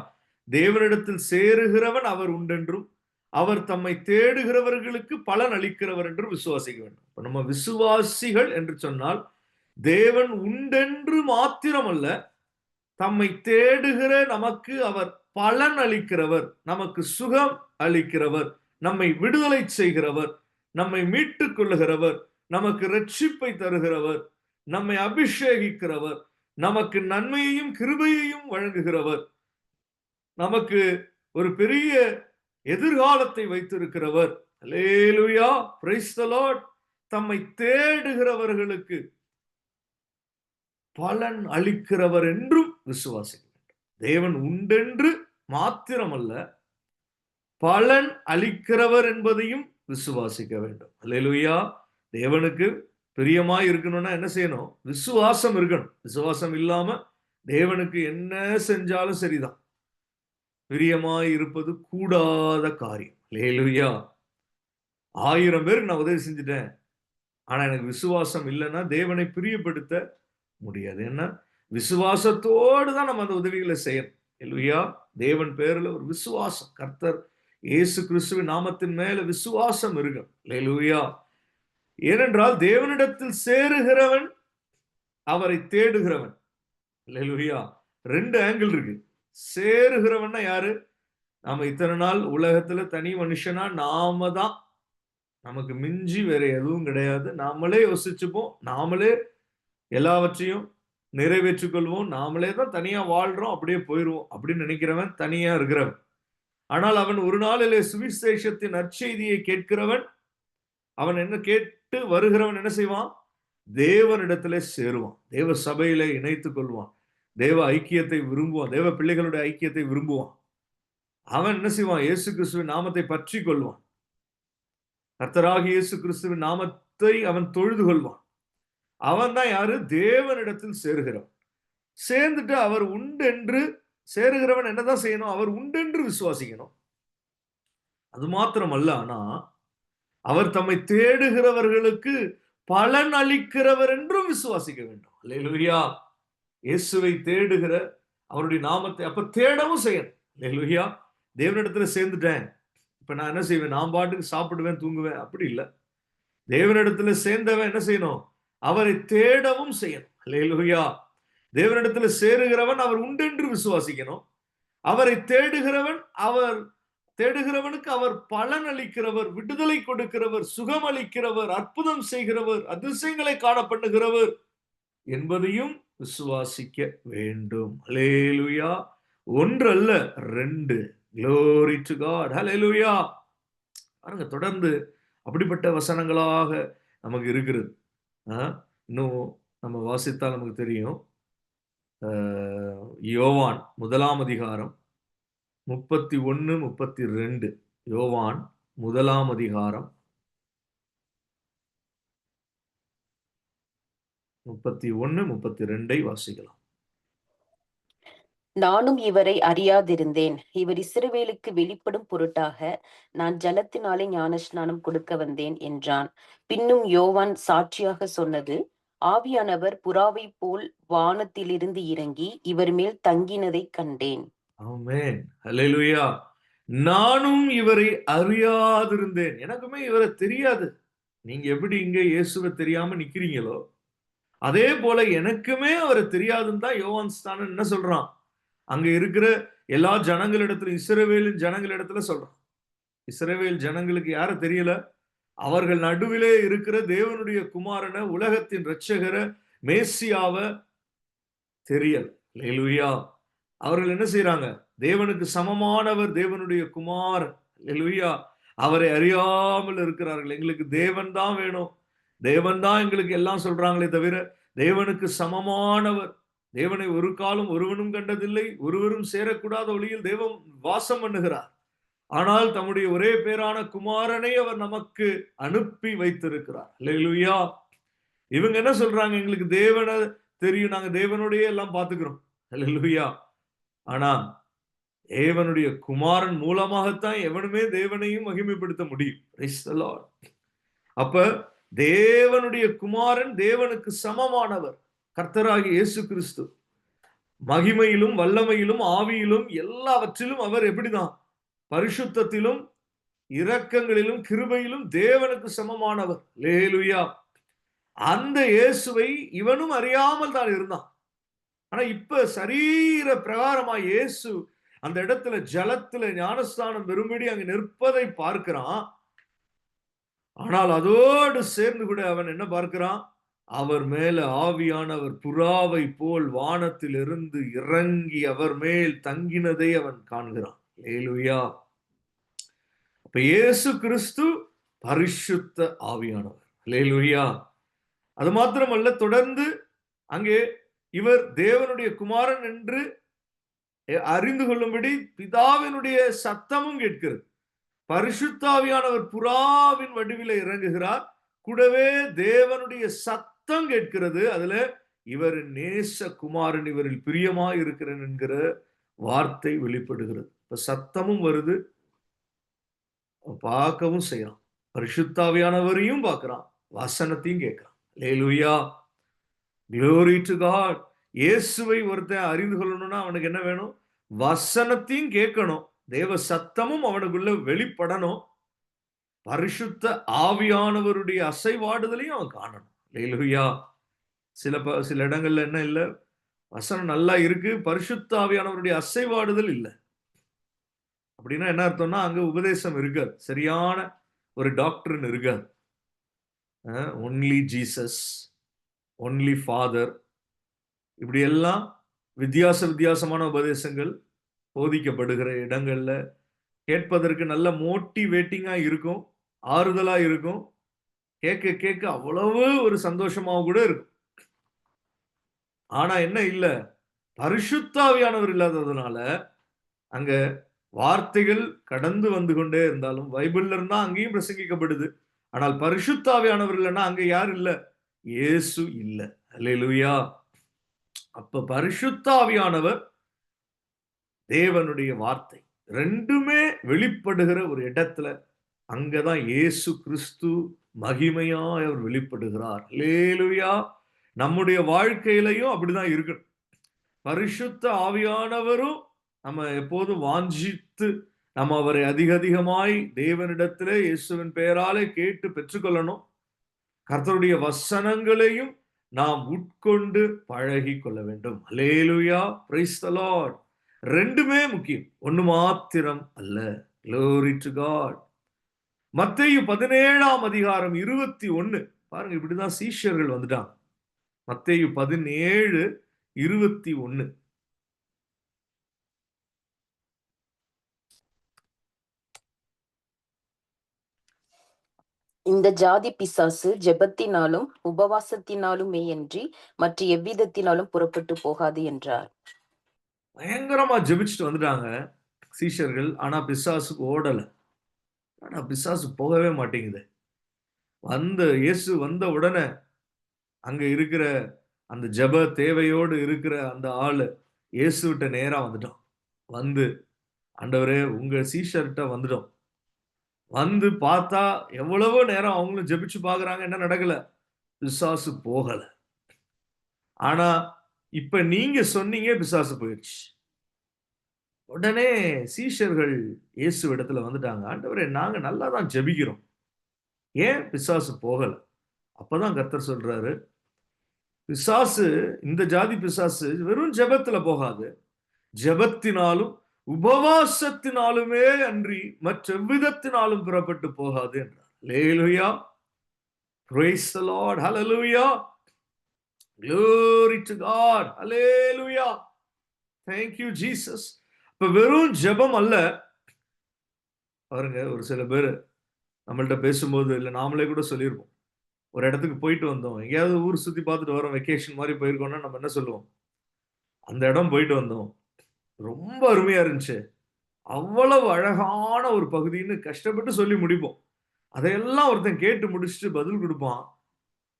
[SPEAKER 1] தேவனிடத்தில் சேருகிறவன் அவர் உண்டென்றும், அவர் தம்மை தேடுகிறவர்களுக்கு பலன் அளிக்கிறவர் என்றும் விசுவாசிக்க வேண்டும். இப்ப நம்ம விசுவாசிகள் என்று சொன்னால் தேவன் உண்டென்று மாத்திரமல்ல, தம்மை தேடுகிற நமக்கு அவர் பலன் அளிக்கிறவர், நமக்கு சுகம் அளிக்கிறவர், நம்மை விடுதலை செய்கிறவர், நம்மை மீட்டுக் கொள்ளுகிறவர், நமக்கு ரட்சிப்பை தருகிறவர், நம்மை அபிஷேகிக்கிறவர், நமக்கு நன்மையையும் கிருபையையும் வழங்குகிறவர், நமக்கு ஒரு பெரிய எதிர்காலத்தை வைத்திருக்கிறவர். அல்லேலூயா, பிரைஸ் தி லார்ட். தம்மை தேடுகிறவர்களுக்கு பலன் அளிக்கிறவர் என்றும் விசுவாசிக்க வேண்டும். தேவன் உண்டென்று மாத்திரமல்ல, பலன் அளிக்கிறவர் என்பதையும் விசுவாசிக்க வேண்டும். அல்லேலூயா. தேவனுக்கு பிரியமாய் இருக்கணும்னா என்ன செய்யணும்? விசுவாசம் இருக்கணும். விசுவாசம் இல்லாம தேவனுக்கு என்ன செஞ்சாலும் சரிதான். பிரியமாய் இருப்பது கூடாத காரியம். அல்லேலூயா. 1000 பேருக்கு நான் உதவி செஞ்சுட்டேன், ஆனா எனக்கு விசுவாசம் இல்லைன்னா தேவனை பிரியப்படுத்த முடியாது. ஏன்னா விசுவாசத்தோடு தான் நம்ம அந்த உதவிகளை செய்யணும். அல்லேலூயா. தேவன் பேர்ல ஒரு விசுவாசம், கர்த்தர் இயேசு கிறிஸ்துவின் நாமத்தின் மேல விசுவாசம் இருக்கணும். அல்லேலூயா. ஏனென்றால் தேவனிடத்தில் சேருகிறவன் அவரை தேடுகிறவன். அல்லேலூயா. 2 ஆங்கிள் இருக்கு. சேருகிறவன்னா யாரு? நாம இத்தனை நாள் உலகத்துல தனி மனுஷனா நாம தான், நமக்கு மிஞ்சி வேற எதுவும் கிடையாது. நாமளே யோசிச்சுப்போம், நாமளே எல்லாவற்றையும் நிறைவேற்றிக் கொள்வோம், நாமளே தான் தனியா வாழ்றோம், அப்படியே போயிடுவோம் அப்படின்னு நினைக்கிறவன் தனியா இருக்கிறவன். ஆனால் அவன் ஒரு நாளிலே சுவிசேஷத்தின் நற்செய்தியை கேட்கிறவன், அவன் என்ன கேட்டு வருகிறவன் என்ன செய்வான்? தேவனிடத்திலே சேருவான், தேவ சபையிலே இணைத்துக் கொள்வான், தேவ ஐக்கியத்தை விரும்புவான், தேவ பிள்ளைகளுடைய ஐக்கியத்தை விரும்புவான். அவன் என்ன செய்வான்? இயேசு கிறிஸ்துவின் நாமத்தை பற்றி கொள்வான், கர்த்தராகிய இயேசு கிறிஸ்துவின் நாமத்தை அவன் தொழுது கொள்வான். அவன் தான் யாரு? தேவனிடத்தில் சேருகிறவன். சேர்ந்துட்டு அவர் உண்டென்று, சேருகிறவன் என்னதான் செய்யணும்? அவர் உண்டென்று விசுவாசிக்கணும். அது மாத்திரமல்ல, ஆனா அவர் தம்மை தேடுகிறவர்களுக்கு பலன் அளிக்கிறவர் என்றும் விசுவாசிக்க வேண்டும். அல்லேலூயா. இயேசுவை தேடுகிற, அவருடைய நாமத்தை அப்ப தேடவும் செய்யணும். அல்லேலூயா. தேவனிடத்துல சேர்ந்துட்டேன், இப்ப நான் என்ன செய்வேன்? நான் பாட்டுக்கு சாப்பிடுவேன், தூங்குவேன், அப்படி இல்லை. தேவனிடத்துல சேர்ந்தவன் என்ன செய்யணும்? அவரை தேடவும் செய்யணும். அல்லேலூயா. தேவனிடத்துல சேருகிறவன் அவர் உண்டென்று விசுவாசிக்கணும். அவரை தேடுகிறவன், அவர் தேடுகிறவனுக்கு அவர் பலன் அளிக்கிறவர், விடுதலை கொடுக்கிறவர், சுகம் அளிக்கிறவர், அற்புதம் செய்கிறவர், அதிசயங்களை காண பண்ணுகிறவர் என்பதையும் விசுவாசிக்க வேண்டும். அல்லேலூயா. 1 அல்ல 2. Glory to God. ஹல்லேலூயா. பாருங்க, தொடர்ந்து அப்படிப்பட்ட வசனங்களாக நமக்கு இருக்கிறது. இன்னும் நம்ம வாசித்தால் நமக்கு தெரியும். யோவான் 1ஆம் அதிகாரம் 31, 32. யோவான் 1ஆம் அதிகாரம் 31, 32 வாசிக்கலாம்.
[SPEAKER 2] நானும் இவரை அறியாதிருந்தேன். இவர் இஸ்ரவேலுக்கு வெளிப்படும் பொருட்டாக நான் ஜலத்தினாலே ஞானஸ்நானம் கொடுக்க வந்தேன் என்றான். பின்னும் யோவான் சாட்சியாக சொன்னது, ஆவியானவர் புறாவை போல் வானத்திலிருந்து இறங்கி இவர் மேல் தங்கினதைக் கண்டேன்.
[SPEAKER 1] ஆமென். ஹல்லேலூயா. நானும் இவரை அறியாதிருந்தேன். எனக்குமே இவரை தெரியாது. நீங்க எப்படி இங்க இயேசுவை தெரியாம நிக்கிறீங்களோ, அதே போல எனக்குமே அவரை தெரியாதுன்னு தான் யோவான் ஸ்நானன் என்ன சொல்றான்? அங்க இருக்கிற எல்லா ஜனங்களிடத்துல, இஸ்ரவேலின் ஜனங்களிடத்துல சொல்றான். இஸ்ரவேல் ஜனங்களுக்கு யார தெரியல? அவர்கள் நடுவிலே இருக்கிற தேவனுடைய குமாரனை, உலகத்தின் இரட்சகர மேசியாவ தெரியல. அல்லேலூயா. அவர்கள் என்ன செய்யறாங்க? தேவனுக்கு சமமானவர் தேவனுடைய குமாரன். அல்லேலூயா. அவரை அறியாமல் இருக்கிறார்கள். எங்களுக்கு தேவன் தான் வேணும், தேவன் தான் எங்களுக்கு எல்லாம் சொல்றாங்களே தவிர தேவனுக்கு சமமானவர், தேவனை ஒரு காலம் ஒருவனும் கண்டதில்லை, ஒருவரும் சேரக்கூடாத ஒளியில் தேவன் வாசம் பண்ணுகிறார். ஆனால் தம்முடைய ஒரே பேரான குமாரனை அவர் நமக்கு அனுப்பி வைத்திருக்கிறார். அல்லேலூயா. இவங்க என்ன சொல்றாங்க? எங்களுக்கு தேவனை தெரியும், நாங்க தேவனோடயே எல்லாம் பார்த்துக்கிறோம். அல்லேலூயா. ஆனா தேவனுடைய குமாரன் மூலமாகத்தான் எவனுமே தேவனையும் மகிமைப்படுத்த முடியும். Praise the Lord. அப்ப தேவனுடைய குமாரன் தேவனுக்கு சமமானவர், கர்த்தராகிய இயேசு கிறிஸ்து. மகிமையிலும் வல்லமையிலும் ஆவியிலும் எல்லாவற்றிலும் அவர் எப்படிதான்? பரிசுத்தத்திலும் இரக்கங்களிலும் கிருபையிலும் தேவனுக்கு சமமானவர். அல்லேலூயா. அந்த இயேசுவை இவனும் அறியாமல் தான் இருந்தான். ஆனா இப்ப சரீர பிரகாரமா இயேசு அந்த இடத்துல ஜலத்துல ஞானஸ்தானம் பெறும்படி அங்க நிற்பதை பார்க்கிறான். ஆனால் அதோடு சேர்ந்து கூட அவன் என்ன பார்க்கிறான்? அவர் மேல ஆவியானவர் புறாவை போல் வானத்தில் இருந்து இறங்கி அவர் மேல் தங்கினதை அவன் காண்கிறான். அல்லேலூயா. அப்ப இயேசு கிறிஸ்து பரிசுத்த ஆவியானவர். அல்லேலூயா. அது மாத்திரமல்ல, தொடர்ந்து அங்கே இவர் தேவனுடைய குமாரன் என்று அறிந்து கொள்ளும்படி பிதாவினுடைய சத்தமும் கேட்கிறது. பரிசுத்தாவியானவர் புறாவின் வடிவில இறங்குகிறார். கூடவே தேவனுடைய சத்தம் கேட்கிறது. அதுல இவர் நேச குமாரன், இவரில் பிரியமாய் இருக்கிறேன் என்கிற வார்த்தை வெளிப்படுகிறது. இப்ப சத்தமும் வருது, பார்க்கவும் செய்யறான். பரிசுத்தாவியானவரையும் பார்க்கிறான், வசனத்தையும் கேட்கிறான். அல்லேலூயா. Glory to God. இயேசுவை ஒருத்தன் அறிந்து கொள்ளணும்னா அவனுக்கு என்ன வேணும்? வசனத்தையும் கேட்கணும், தேவ சத்தமும் அவனுக்குள்ள வெளிப்படணும், பரிசுத்த ஆவியானவருடைய அசைவாடுதலையும் அவன் காணணும். அல்லேலூயா. சில இடங்கள்ல என்ன இல்ல, வசனம் நல்லா இருக்கு, பரிசுத்த ஆவியானவருடைய அசைவாடுதல் இல்லை. அப்படின்னா என்ன அர்த்தம்னா அங்க உபதேசம் இருக்காது, சரியான ஒரு டாக்டரின் இருக்காது. ஒன்லி ஜீசஸ், ஒன்லி ஃபாதர், இப்படி எல்லாம் வித்தியாசமான உபதேசங்கள் போதிக்கப்படுகிற இடங்கள்ல கேட்பதற்கு நல்ல மோட்டிவேட்டிங்கா இருக்கும், ஆறுதலா இருக்கும், கேட்க கேட்க அவ்வளவு ஒரு சந்தோஷமாவும் கூட இருக்கும். ஆனா என்ன இல்ல, பரிசுத்தாவியானவர் இல்லாததுனால அங்க வார்த்தைகள் கடந்து வந்து கொண்டே இருந்தாலும், பைபிள்ல இருந்தா அங்கேயும் பிரசங்கிக்கப்படுது. ஆனால் பரிசுத்தாவியானவர் இல்லைன்னா அங்க யார் இல்ல? இயேசு இல்ல. அல்லேலூயா. அப்ப பரிசுத்தாவியானவர், தேவனுடைய வார்த்தை ரெண்டுமே வெளிப்படுகிற ஒரு இடத்துல அங்கதான் இயேசு கிறிஸ்து மகிமையாய் அவர் வெளிப்படுகிறார். அல்லேலூயா. நம்முடைய வாழ்க்கையிலையும் அப்படிதான் இருக்கணும். பரிசுத்த ஆவியானவரும் நம்ம எப்போதும் வாஞ்சித்து நம்ம அவரை அதிகமாய் தேவனிடத்திலே இயேசுவின் பெயராலே கேட்டு பெற்றுக்கொள்ளணும். கர்த்தருடைய வசனங்களையும் நாம் உட்கொண்டு பழகி கொள்ள வேண்டும். அல்லேலூயா. Praise the lord. ரெண்டுமே முக்கியம், ஒண்ணு மாத்திரம் அல்ல. Glory to God. மத்தேயு 17ஆம் அதிகாரம் 21 பாருங்க, இப்படிதான் சீஷர்கள் வந்துட்டாங்க. மத்தேயு 17:21.
[SPEAKER 2] இந்த ஜாதி பிசாசு ஜெபத்தினாலும் உபவாசத்தினாலுமே அன்றி மற்ற எவ்விதத்தினாலும் புறப்பட்டு போகாது என்றார்.
[SPEAKER 1] பயங்கரமா ஜெபிச்சுட்டு வந்துட்டாங்க சீஷர்கள். ஆனா பிசாசு ஓடல. ஆனா பிசாசு போகவே மாட்டேங்குது. இயேசு வந்த உடனே அங்க இருக்கிற அந்த ஜெப தேவையோடு இருக்கிற அந்த ஆளு இயேசுவிட்ட நேரா வந்துட்டான். வந்து, ஆண்டவரே உங்க சீஷர்கிட்ட வந்துட்டோம். வந்து பார்த்தா எவ்வளவோ நேரம் அவங்களும் ஜெபிச்சு பாக்குறாங்க, என்ன நடக்கல? பிசாசு போகல. ஆனா இப்ப நீங்க சொன்னீங்க பிசாசு போயிடுச்சு. உடனே சீஷர்கள் இயேசு இடத்துல வந்துட்டாங்க. ஆண்டவரே நாங்க நல்லா தான் ஜெபிக்கிறோம், ஏன் பிசாசு போகல? அப்பதான் கர்த்தர் சொல்றாரு, பிசாசு, இந்த ஜாதி பிசாசு வெறும் ஜெபத்துல போகாது, ஜெபத்தினாலும் உபவாசத்தினாலுமே அன்றி மற்ற விதத்தினாலும் புறப்பட்டு போகாது என்றார். அல்லேலூயா. Praise the Lord. Hallelujah. Glory to God. Hallelujah. Thank you Jesus. இப்ப வெறும் ஜெபம் அல்ல. பாருங்க, ஒரு சில பேர் நம்மள்ட்ட பேசும்போது, இல்ல நாமளே கூட சொல்லியிருப்போம், ஒரு இடத்துக்கு போயிட்டு வந்தோம், எங்கேயாவது ஊர் சுத்தி பார்த்துட்டு வரோம், வெக்கேஷன் மாதிரி போயிருக்கோம்னா நம்ம என்ன சொல்லுவோம்? அந்த இடம் போயிட்டு வந்தோம், ரொம்ப அருமையா இருந்துச்சு, அவ்வளவு அழகான ஒரு பகுதின்னு கஷ்டப்பட்டு சொல்லி முடிப்போம். அதையெல்லாம் ஒருத்தன் கேட்டு முடிச்சுட்டு பதில் கொடுப்பான்,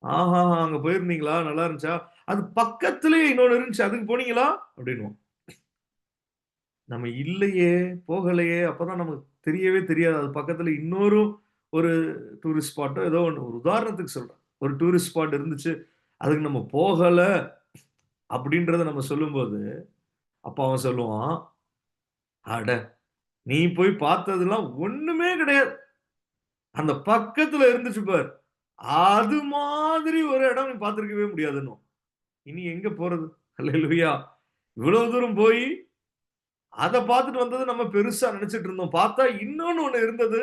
[SPEAKER 1] ஆஹா அங்க போயிருந்தீங்களா, நல்லா இருந்துச்சா? அது பக்கத்திலேயே இன்னொன்னு இருந்துச்சு, அதுக்கு போனீங்களா அப்படின்னுவோம். நம்ம இல்லையே, போகலையே, அப்பதான் நமக்கு தெரியவே தெரியாது. அது பக்கத்துல இன்னொரு ஒரு டூரிஸ்ட் ஸ்பாட்டோ ஏதோ ஒண்ணு, ஒரு உதாரணத்துக்கு சொல்றேன். ஒரு டூரிஸ்ட் ஸ்பாட் இருந்துச்சு. அதுக்கு நம்ம போகல அப்படின்றத நம்ம சொல்லும்போது, அப்ப அவன் சொல்லுவான், "அட! நீ போய் பார்த்ததெல்லாம் ஒண்ணுமே கிடையாது. அந்த பக்கத்துல இருந்துச்சு பாரு. அது மாதிரி ஒரு இடம் நீ பார்த்திருக்கவே முடியாதுன்னுவான்." இனி எங்க போறது? அல்லேலூயா! இவ்வளவு தூரம் போய் அத பார்த்துட்டு வந்தது நம்ம பெருசா நினைச்சுட்டு இருந்தோம். பார்த்தா இன்னொன்னு ஒண்ணு இருந்தது.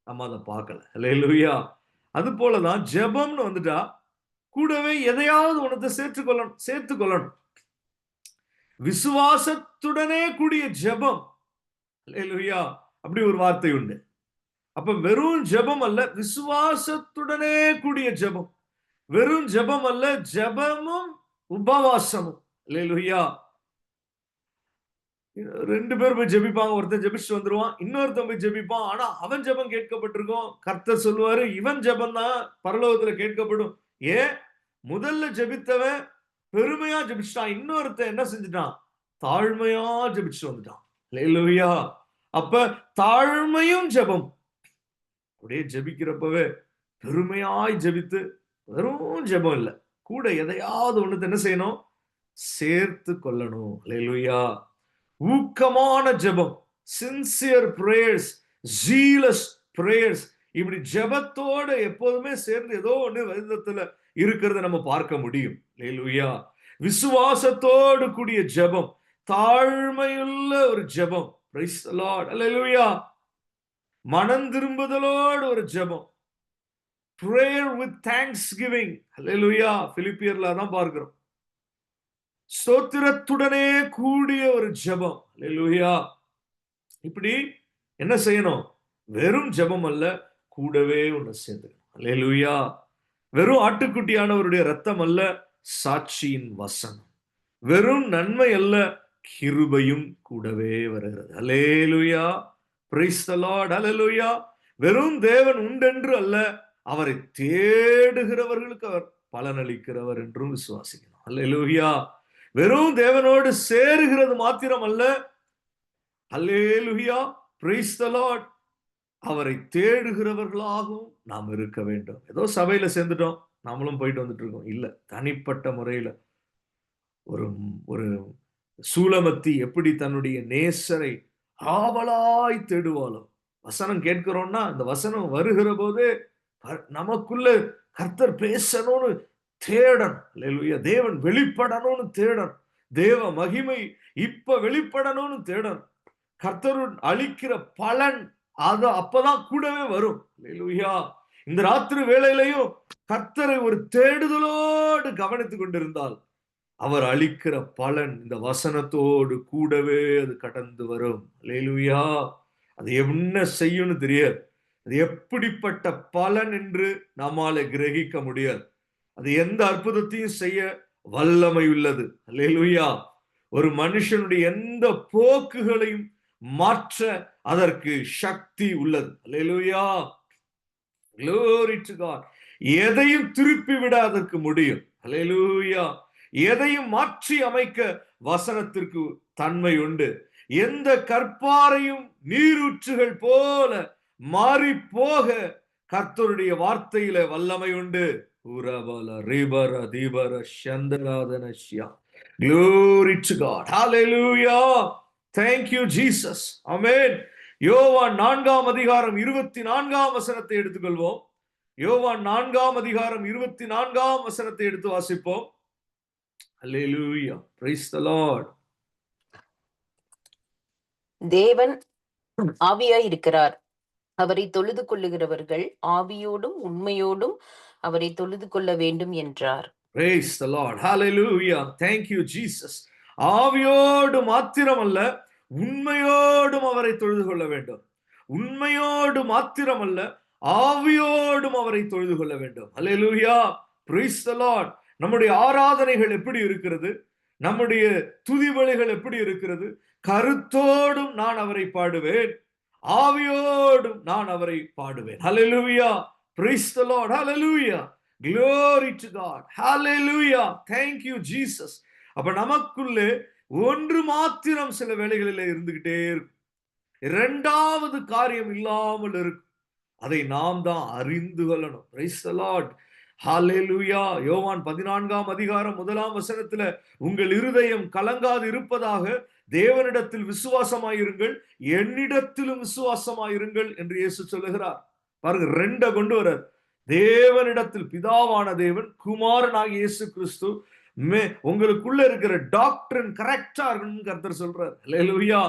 [SPEAKER 1] நம்ம அத பார்க்கல. அல்லேலூயா! அது போல தான் ஜெபம்னு வந்துட்டா, கூடவே எதையாவது ஒண்ணத்த சேர்த்துக்கொள்ளணும். விசுவாசத்துடனே கூடிய ஜெபம். அல்லேலூயா! அப்படி ஒரு வார்த்தை உண்டு. அப்ப வெறும் ஜெபம் அல்ல, விசுவாசத்துடனே கூடிய ஜெபம். வெறும் ஜெபம் அல்ல, ஜெபமும் உபவாசமும். அல்லேலூயா! 2 பேர் போய் ஜெபிப்பாங்க. ஒருத்தன் ஜெபிச்சுட்டு வந்துருவான். இன்னொருத்தன் போய் ஜெபிப்பான். ஆனா, அவன் ஜெபம் கேட்கப்பட்டிருக்கும். கர்த்தர் சொல்லுவாரு, இவன் ஜெபம் தான் பரலோகத்துல கேட்கப்படும். ஏன்? முதல்ல ஜெபித்தவன் பெருமையா ஜெபிச்சுட்டான். இன்னொருத்தன் என்ன செஞ்சுட்டான்? தாழ்மையா ஜெபிச்சுட்டு வந்துட்டான். அல்லேலூயா! அப்ப தாழ்மையும் ஜெபம். அப்படியே ஜெபிக்கிறப்பவே பெருமையாய் ஜெபித்து, வெறும் ஜெபம் இல்ல. கூட எதையாவது ஒண்ணு என்ன செய்யணும்? சேர்த்து கொள்ளணும். அல்லேலூயா! ஊக்கமான ஜெபம், சின்சியர் பிரேயர்ஸ், ஜீலஸ் பிரேயர்ஸ், இப்படி ஜெபத்தோட எப்போதுமே சேர்ந்து ஏதோ ஒண்ணு வேதத்துல இருக்கிறத நம்ம பார்க்க முடியும். அல்லேலூயா! விசுவாசத்தோடு கூடிய ஜெபம், தாழ்மையுள்ள ஒரு ஜெபம். Praise the lord. அல்லேலூயா! மனம் திரும்புதலோடு ஒரு ஜெபம். prayer with thanksgiving. அல்லேலூயா! பிலிப்பியர்ல தான் பார்க்கிறோம். ஸ்தோத்திரத்துடனே கூடிய ஒரு ஜெபம். அல்லேலூயா! இப்படி என்ன செய்யணும்? வெறும் ஜெபம் அல்ல, கூடவே ஒண்ணு சேர்த்துக்கணும். அல்லேலூயா! வெறும் ஆட்டுக்குட்டியானவருடைய ரத்தம் அல்ல, சாட்சியின் வசனம். வெறும் நன்மை அல்ல, கிருபையும் கூடவே வருகிறது. Alleluia! Praise the lord. Alleluia! வெறும் தேவன் உண்டென்று அல்ல, அவரை தேடுகிறவர்களுக்கு அவர் பலனளிக்கிறவர் என்றும் விசுவாசிக்கணும். அல்லேலூயா! வெறும் தேவனோடு சேருகிறது மாத்திரம் அல்ல, அல்லேலூயா, பிரைஸ் தி லார்ட், அவரை தேடுகிறவர்களாகவும் நாம் இருக்க வேண்டும். ஏதோ சபையில சேர்ந்துட்டோம், நாமளும் போயிட்டு வந்துட்டு இருக்கோம். இல்ல, தனிப்பட்ட முறையில ஒரு ஒரு சூலமத்தி எப்படி தன்னுடைய நேசரை ஆவலாய் தேடுவாளோ, வசனம் கேட்கிறோம்னா அந்த வசனம் வருகிற போதே நமக்குள்ள கர்த்தர் பேசணும்னு தேடணும். அல்லேலூயா! தேவன் வெளிப்படணும்னு தேடணும். தேவ மகிமை இப்ப வெளிப்படணும்னு தேடணும். கர்த்தர் அளிக்கிற பலன் அது அப்பதான் கூடவே வரும். அல்லேலூயா! இந்த ராத்திரி வேளையிலையும் கர்த்தரை ஒரு தேடுதலோடு கவனித்துக் கொண்டிருந்தால் அவர் அளிக்கிற பலன் இந்த வசனத்தோடு கூடவே அது கடந்து வரும். அல்லேலூயா! அது என்ன செய்யும்னு தெரியாது. அது எப்படிப்பட்ட பலன் என்று நம்மால கிரகிக்க முடியாது. அது எந்த அற்புதத்தையும் செய்ய வல்லமை உள்ளது. அல்லேலூயா! ஒரு மனுஷனுடைய எந்த போக்குகளையும் மாற்ற அதற்கு சக்தி உள்ளது. அல்லேலூயா! Glory to God. எதையும் திருப்பி விட அதற்கு முடியும். அல்லேலூயா! எதையும் மாற்றி அமைக்க வசனத்திற்கு தன்மை உண்டு. எந்த கற்பாரையும் நீரூற்றுகள் போல மாறி போக கர்த்தருடைய வார்த்தையில வல்லமை உண்டு. உரபல ரிபர திபர சந்தராதனஷ்யா. Glory to God. Hallelujah. Thank you Jesus. Amen. யோவான் 4ஆம் அதிகாரம் 24ஆம் வசனத்தை எடுத்துக்கொள்வோம். யோவான் 4ஆம் அதிகாரம் 24ஆம் வசனத்தை எடுத்து வாசிப்போம். Hallelujah. Praise the Lord.
[SPEAKER 2] தேவன் ஆவியாய் இருக்கிறார். அவரை தொழுது கொள்ளுகிறவர்கள் ஆவியோடும் உண்மையோடும் அவரை தொழுது கொள்ள வேண்டும் என்றார்.
[SPEAKER 1] Praise the Lord. Hallelujah. Thank you Jesus. ஆவியோடு மாத்திரமல்ல, உண்மையோடும் அவரை தொழுது கொள்ள வேண்டும். உண்மையோடு மாத்திரமல்ல, ஆவியோடும் அவரை தொழுது கொள்ள வேண்டும். Hallelujah. Praise the Lord. நம்முடைய ஆராதனைகள் எப்படி இருக்கிறது? நம்முடைய துதிபலிகள் எப்படி இருக்கிறது? கருத்தோடும் நான் அவரை பாடுவேன், ஆவியோடும் நான் அவரை பாடுவேன். Hallelujah. Praise the Lord. Hallelujah. Glory to God. Hallelujah. Thank you Jesus. அப்ப நமக்குள்ளே ஒன்று மாத்திரம் சில வேளைகளில் இருந்துகிட்டே இருக்கும். இரண்டாவது காரியம் இல்லாமல் இருக்கும். அதை நாம் தான் அறிந்து கொள்ளணும். Praise the lord. ஹalleluya. யோவான் 14ஆம் அதிகாரம் 1ஆம் வசனத்துல, உங்கள் இருதயம் கலங்காது இருப்பதாக தேவனிடத்தில் விசுவாசமாயிருங்கள், என்னிடத்திலும் விசுவாசமாயிருங்கள் என்று இயேசு சொல்லுகிறார். பாருங்க, ரெண்ட கொண்டு வர, தேவனிடத்தில் பிதாவான தேவன், குமாரனாகிய இயேசு கிறிஸ்து, உங்களுக்குள்ள இருக்கிற டாக்டரின் கரெக்டா இருக்கணும்னு கர்த்தர் சொல்றார். ஹalleluya.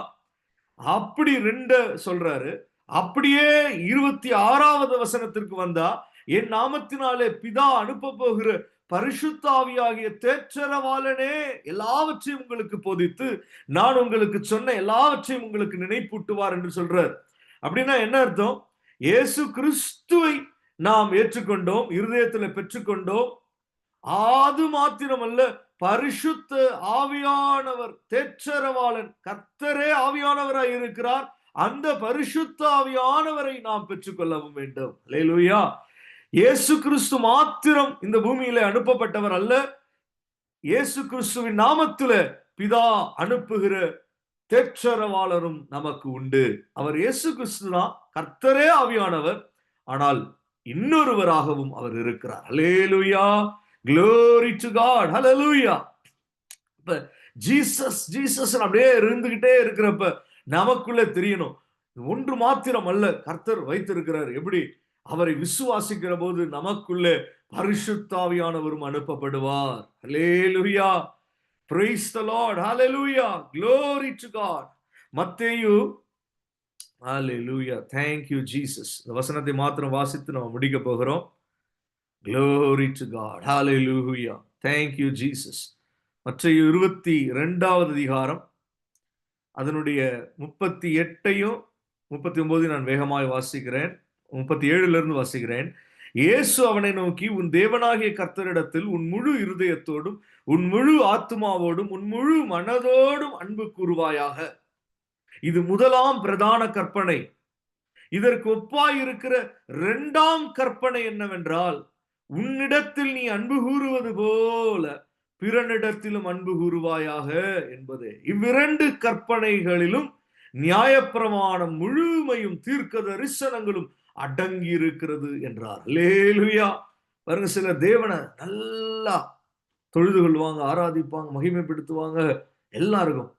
[SPEAKER 1] அப்படி ரெண்ட சொல்றாரு. அப்படியே 26வது வசனத்திற்கு வந்தா, என் நாமத்தினாலே பிதா அனுப்ப போகிற பரிசுத்த ஆவியாகிய தேற்றரவாளனே எல்லாவற்றையும் உங்களுக்கு போதித்து நான் உங்களுக்கு சொன்ன எல்லாவற்றையும் உங்களுக்கு நினைப்பூட்டுவார் என்று சொல்றார். அப்படின்னா என்ன அர்த்தம்? இயேசு கிறிஸ்துவை நாம் ஏற்றுக்கொண்டோம், இருதயத்துல பெற்றுக்கொண்டோம். அது மாத்திரமல்ல, பரிசுத்த ஆவியானவர், தேற்றரவாளன், கர்த்தரே ஆவியானவராய் இருக்கிறார். அந்த பரிசுத்த ஆவியானவரை நாம் பெற்றுக்கொள்ளவும் வேண்டும். அல்லேலூயா. இயேசு கிறிஸ்து மாத்திரம் இந்த பூமியில அனுப்பப்பட்டவர் அல்ல. இயேசு கிறிஸ்துவின் நாமத்தில பிதா அனுப்புகிற தேற்றரவாளரும் நமக்கு உண்டு. அவர் இயேசு கிறிஸ்து தான், கர்த்தரே ஆவியானவர். ஆனால் இன்னொருவராகவும் அவர் இருக்கிறார். அல்லேலூயா. Glory to God. Hallelujah. Jesus Jesus அப்படியே இருந்துகிட்டே இருக்கிறப்ப நமக்குள்ள தெரியணும், ஒன்று மாத்திரம் அல்ல கர்த்தர் வைத்திருக்கிறார். எப்படி? அவரை விசுவாசிக்கிற போது நமக்குள்ளே பரிசுத்த ஆவியானவரும் அனுப்பப்படுவார். ஹல்லேலூயா. Praise the Lord. Hallelujah. Glory to God. மத்தேயு, hallelujah. Thank you Jesus. இந்த வசனத்தை மாத்திரம் வாசித்து நம்ம முடிக்க போகிறோம். Glory to God. Hallelujah. Thank you Jesus. மத்தேயு 22வது அதிகாரம் அதனுடைய 38யும் 39 நான் வேகமாய் வாசிக்கிறேன். 37ல இருந்து வாசிக்கிறேன். இயேசு அவனை நோக்கி, உன் தேவனாகிய கர்த்தரிடத்தில் உன் முழு இருதயத்தோடும் உன் முழு ஆத்துமாவோடும் உன் முழு மனதோடும் அன்பு கூறுவாயாக. இது முதலாம் பிரதான கற்பனை. இதற்கு ஒப்பாய் இருக்கிற இரண்டாம் கற்பனை என்னவென்றால், உன்னிடத்தில் நீ அன்பு கூறுவது போல பிறனிடத்திலும் அன்பு கூறுவாயாக என்பதே. இவ்விரண்டு கற்பனைகளிலும் நியாயப்பிரமாணம் முழுமையும் தீர்க்க தரிசனங்களும் அடங்கி இருக்கிறது என்றார். அல்லேலூயா. பாருங்க, சில தேவனை நல்லா தொழுது கொள்வாங்க, ஆராதிப்பாங்க, மகிமைப்படுத்துவாங்க எல்லாருக்கும்.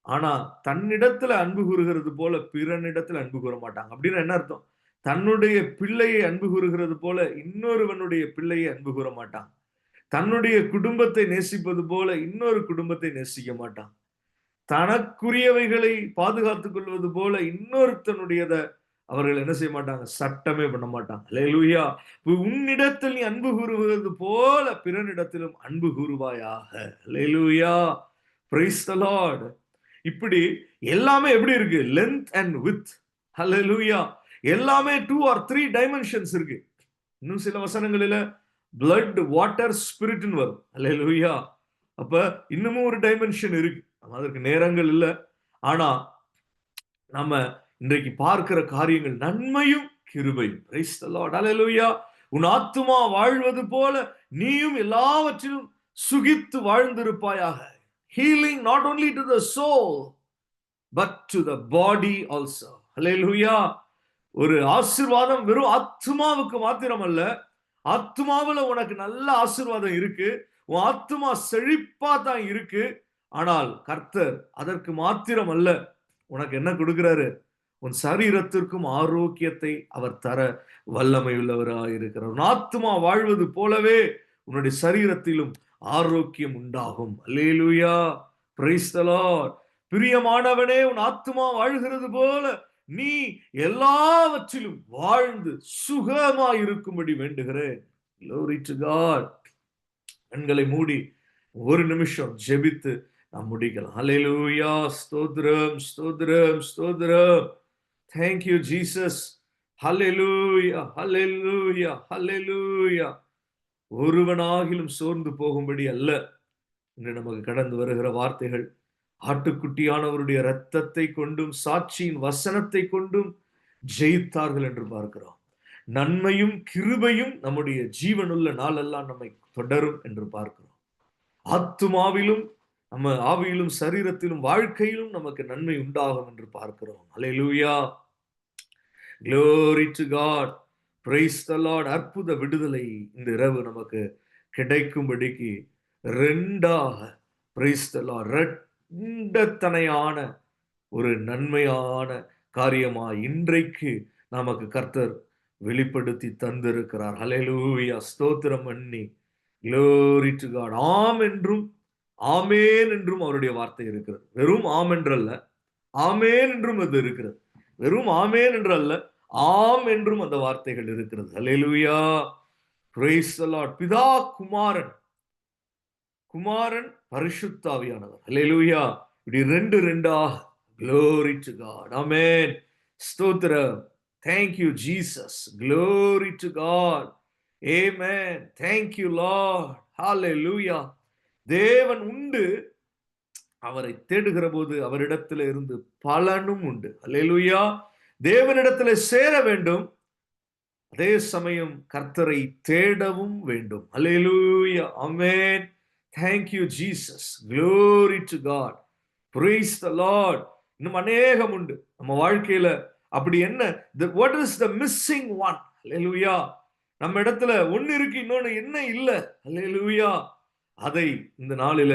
[SPEAKER 1] ஆனா தன்னிடத்துல அன்பு கூறுகிறது போல பிறனிடத்துல அன்பு கூற மாட்டாங்க. அப்படின்னு என்ன அர்த்தம்? தன்னுடைய பிள்ளையை அன்பு கூறுகிறது போல இன்னொருவனுடைய பிள்ளையை அன்பு கூற மாட்டாங்க. தன்னுடைய குடும்பத்தை நேசிப்பது போல இன்னொரு குடும்பத்தை நேசிக்க மாட்டான். தனக்குரியவைகளை பாதுகாத்துக் கொள்வது போல இன்னொருத்தனுடையதை அவர்கள் என்ன செய்ய மாட்டாங்க? சட்டமே பண்ண மாட்டாங்க. அல்லேலூயா. உன்னிடத்தில் நீ அன்பு கூறுவது போல பிறனிடத்திலும் அன்பு கூறுவாயாக. அல்லேலூயா. Praise the Lord. இப்படி எல்லாமே எப்படி இருக்கு? Length and width. அல்லேலூயா. எல்லாமே 2 or 3 டைமென்ஷன்ஸ் இருக்கு. இன்னும் சில வசனங்களில blood, water, spiritன்னு வரும். அல்லேலூயா. அப்ப இன்னமும் ஒரு டைமென்ஷன் இருக்கு. அதற்கு நேரங்கள் இல்லை. ஆனா நம்ம இன்றைக்கு பார்க்கிற காரியங்கள் நன்மையும் கிருபையும். Praise the lord. அல்லேலூயா. உன் ஆத்துமா வாழ்வது போல நீயும் எல்லாவற்றிலும் சுகித்து வாழ்ந்திருப்பாயாக. Healing not only to the soul but to the body also. அல்லேலூயா. ஒரு ஆசீர்வாதம் வெறும் ஆத்துமாவுக்கு மாத்திரம் அல்ல, ஆத்துமாவுல உனக்கு நல்ல ஆசீர்வாதம் இருக்கு, உன் ஆத்துமா செழிப்பா தான் இருக்கு. ஆனால் கர்த்தர் அதற்கு மாத்திரம் அல்ல, உனக்கு என்ன கொடுக்கிறாரு? உன் சரீரத்திற்கும் ஆரோக்கியத்தை அவர் தர வல்லமை உள்ளவராக இருக்கிறார். உன் ஆத்துமா வாழ்வது போலவே உன்னுடைய சரீரத்திலும் ஆரோக்கியம் உண்டாகும். அல்லேலூயா. Praise the Lord. பிரியமானவனே, உன் ஆத்துமா வாழ்கிறது போல நீ எல்லாவற்றிலும் வாழ்ந்து சுகமாய் இருக்கும்படி வேண்டுகிறேன். Glory to God. கண்களை மூடி ஒரு நிமிஷம் ஜெபித்து நாம் முடிக்கலாம். ஹல்லேலூயா. ஸ்தோத்திரம், ஸ்தோத்திரம், ஸ்தோத்திரம். Thank you Jesus. ஹல்லேலூயா, ஹல்லேலூயா, ஹல்லேலூயா. ஒருவனாகிலும் சோர்ந்து போகும்படி அல்ல இன்று நமக்கு கடந்து வருகிற வார்த்தைகள். ஆட்டுக்குட்டியானவருடைய இரத்தத்தை கொண்டும் சாட்சியின் வசனத்தை கொண்டும் ஜெயித்தார்கள் என்று பார்க்கிறோம். நன்மையும் கிருபையும் நம்முடைய ஜீவனுள்ள நாளெல்லாம் நம்மை தொடரும் என்று பார்க்கிறோம். ஆத்துமாவிலும் நம்ம ஆவியிலும் சரீரத்திலும் வாழ்க்கையிலும் நமக்கு நன்மை உண்டாகும் என்று பார்க்கிறோம். அல்லேலூயா. Glory to God. Praise the Lord. அற்புத விடுதலை இந்த இரவு நமக்கு கிடைக்கும்படிக்கு ரெண்டாக praise the Lord ரெண்டத்தனையான ஒரு நன்மையான காரியமாய் இன்றைக்கு நமக்கு கர்த்தர் வெளிப்படுத்தி தந்திருக்கிறார். ஹல்லேலூயா. ஸ்தோத்திரம் பண்ணி Glory to God. ஆம் என்றும் ஆமேன் என்றும் அவருடைய வார்த்தை இருக்கிறது. வெறும் ஆம் என்றல்ல, ஆமேன் என்றும் அது இருக்கிறது. வெறும் ஆமேன் என்றல்ல, ஆம் என்றும் அந்த வார்த்தைகள் இருக்கிறது. ஹல்லேலூயா. Praise the Lord. பிதா குமாரன், குமாரன் பரிசுத்த ஆவியானவர். ஹல்லேலூயா. இப்படி ரெண்டாக Glory to God. Amen. ஸ்தோத்திரம். Thank you Jesus. Glory to God. Amen. Thank you Lord. Hallelujah. தேவன் உண்டு, அவரை தேடுகிற போது அவரிடத்தில் இருந்து பலனும் உண்டு. அல்லேலூயா. தேவனிடத்தில் சேர வேண்டும், அதே சமயம் கர்த்தரை தேடவும் வேண்டும். அல்லேலூயா. ஆமென். Thank you Jesus. Glory to God. Praise the Lord. இன்னும் அநேகம் உண்டு நம்ம வாழ்க்கையில. அப்படி என்ன, what is the missing one? அல்லேலூயா. நம்ம இடத்துல ஒன்னு இருக்கு, இன்னொன்னு என்ன இல்ல. அல்லேலூயா. அதை இந்த நாளில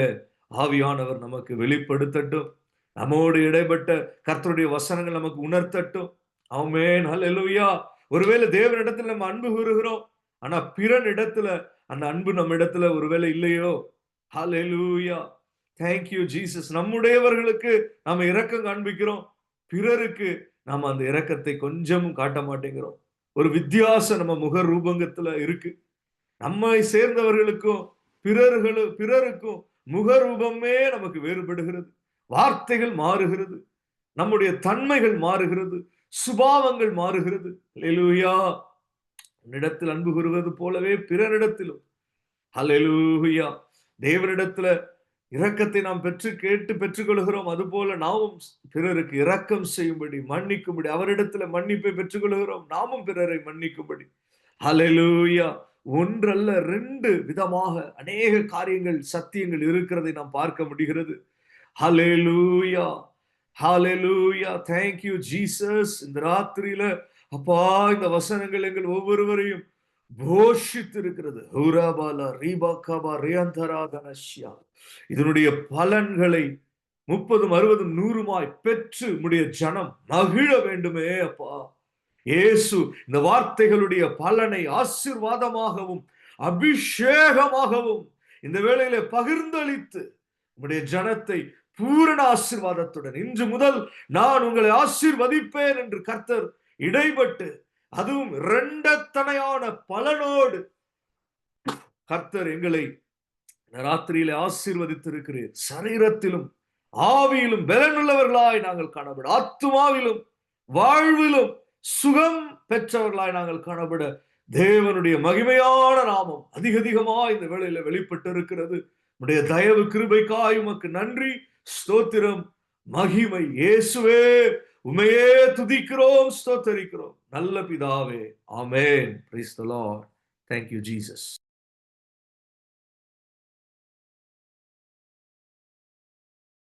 [SPEAKER 1] ஆவியானவர் நமக்கு வெளிப்படுத்தட்டும். நம்மோடு இடைப்பட்ட கர்த்தருடைய வசனங்கள் நமக்கு உணர்த்தட்டும். ஆமென். ஹல்லேலூயா. ஒருவேளை தேவனிடத்தில் நம்ம அன்பு கூறுகிறோம், ஆனா பிறன் இடத்துல அந்த அன்பு நம்ம இடத்துல ஒருவேளை இல்லையோ. ஹல்லேலூயா. Thank you Jesus. நம்முடையவர்களுக்கு நாம இரக்கம் காண்பிக்கிறோம், பிறருக்கு நாம அந்த இரக்கத்தை கொஞ்சமும் காட்ட மாட்டேங்கிறோம். ஒரு வித்தியாசம் நம்ம முக ரூபங்கத்துல இருக்கு. நம்மை சேர்ந்தவர்களுக்கும் பிறருக்கும் முகரூபமே நமக்கு வேறுபடுகிறது. வார்த்தைகள் மாறுகிறது, நம்முடைய தன்மைகள் மாறுகிறது, சுபாவங்கள் மாறுகிறது. அல்லேலூயா. உன்னிடத்தில் அன்பு கூறுவது போலவே பிறரிடத்திலும். அல்லேலூயா. தேவனிடத்துல இரக்கத்தை நாம் பெற்றுக்கொள்கிறோம். அதுபோல நாமும் பிறருக்கு இரக்கம் செய்யும்படி, மன்னிக்கும்படி, அவரிடத்துல மன்னிப்பை பெற்றுக்கொள்கிறோம். நாமும் பிறரை மன்னிக்கும்படி. ஹல்லேலூயா. ஒன்றல்ல, ரெண்டு விதமாக அநேக காரியங்கள், சத்தியங்கள் இருக்கிறதை நாம் பார்க்க முடிகிறது. ஹல்லேலூயா. ஹல்லேலூயா. Thank you Jesus. இந்த ராத்திரியில அப்பா இந்த வசனங்கள் எங்கள் ஒவ்வொருவரையும் போஷித்து இருக்கிறது. ஹுராபாலா ரீபாகாபா ரியாந்தராதனஷ்யா. இதனுடைய பலன்களை 30, 60, 100 பெற்று உம்முடைய ஜனம் மகிழ வேண்டுமே அப்பா. இயேசு இந்த வார்த்தைகளுடைய பலனை ஆசீர்வாதமாகவும் அபிஷேகமாகவும் இந்த வேளையிலே பகிர்ந்தளித்து உம்முடைய ஜனத்தை பூரண ஆசீர்வாதத்துடன் இன்று முதல் நான் உங்களை ஆசீர்வதிப்பேன் என்று கர்த்தர் இடைப்பட்டு, அதுவும் இரண்டத்தனையான பலனோடு கர்த்தர் எங்களை ராத்திரியிலே ஆசீர்வதித்திருக்கிறீர். சரீரத்திலும் ஆவியிலும் பலனுள்ளவர்களாய் நாங்கள் காணப்பட, ஆத்துமாவிலும் வாழ்விலும் சுகம் பெற்றவர்களாய் நாங்கள் காணப்பட தேவனுடைய மகிமையான நாமம் அதிகமாய் இந்த வேளையில வெளிப்பட்டு இருக்கிறது. உடைய தயவு கிருபைக்காய் உமக்கு நன்றி, ஸ்தோத்திரம், மகிமை. இயேசுவே உம்மையே துதிக்கிறோம், ஸ்தோத்தரிக்கிறோம் நல்ல பிதாவே. ஆமென். Praise the Lord. Thank you Jesus.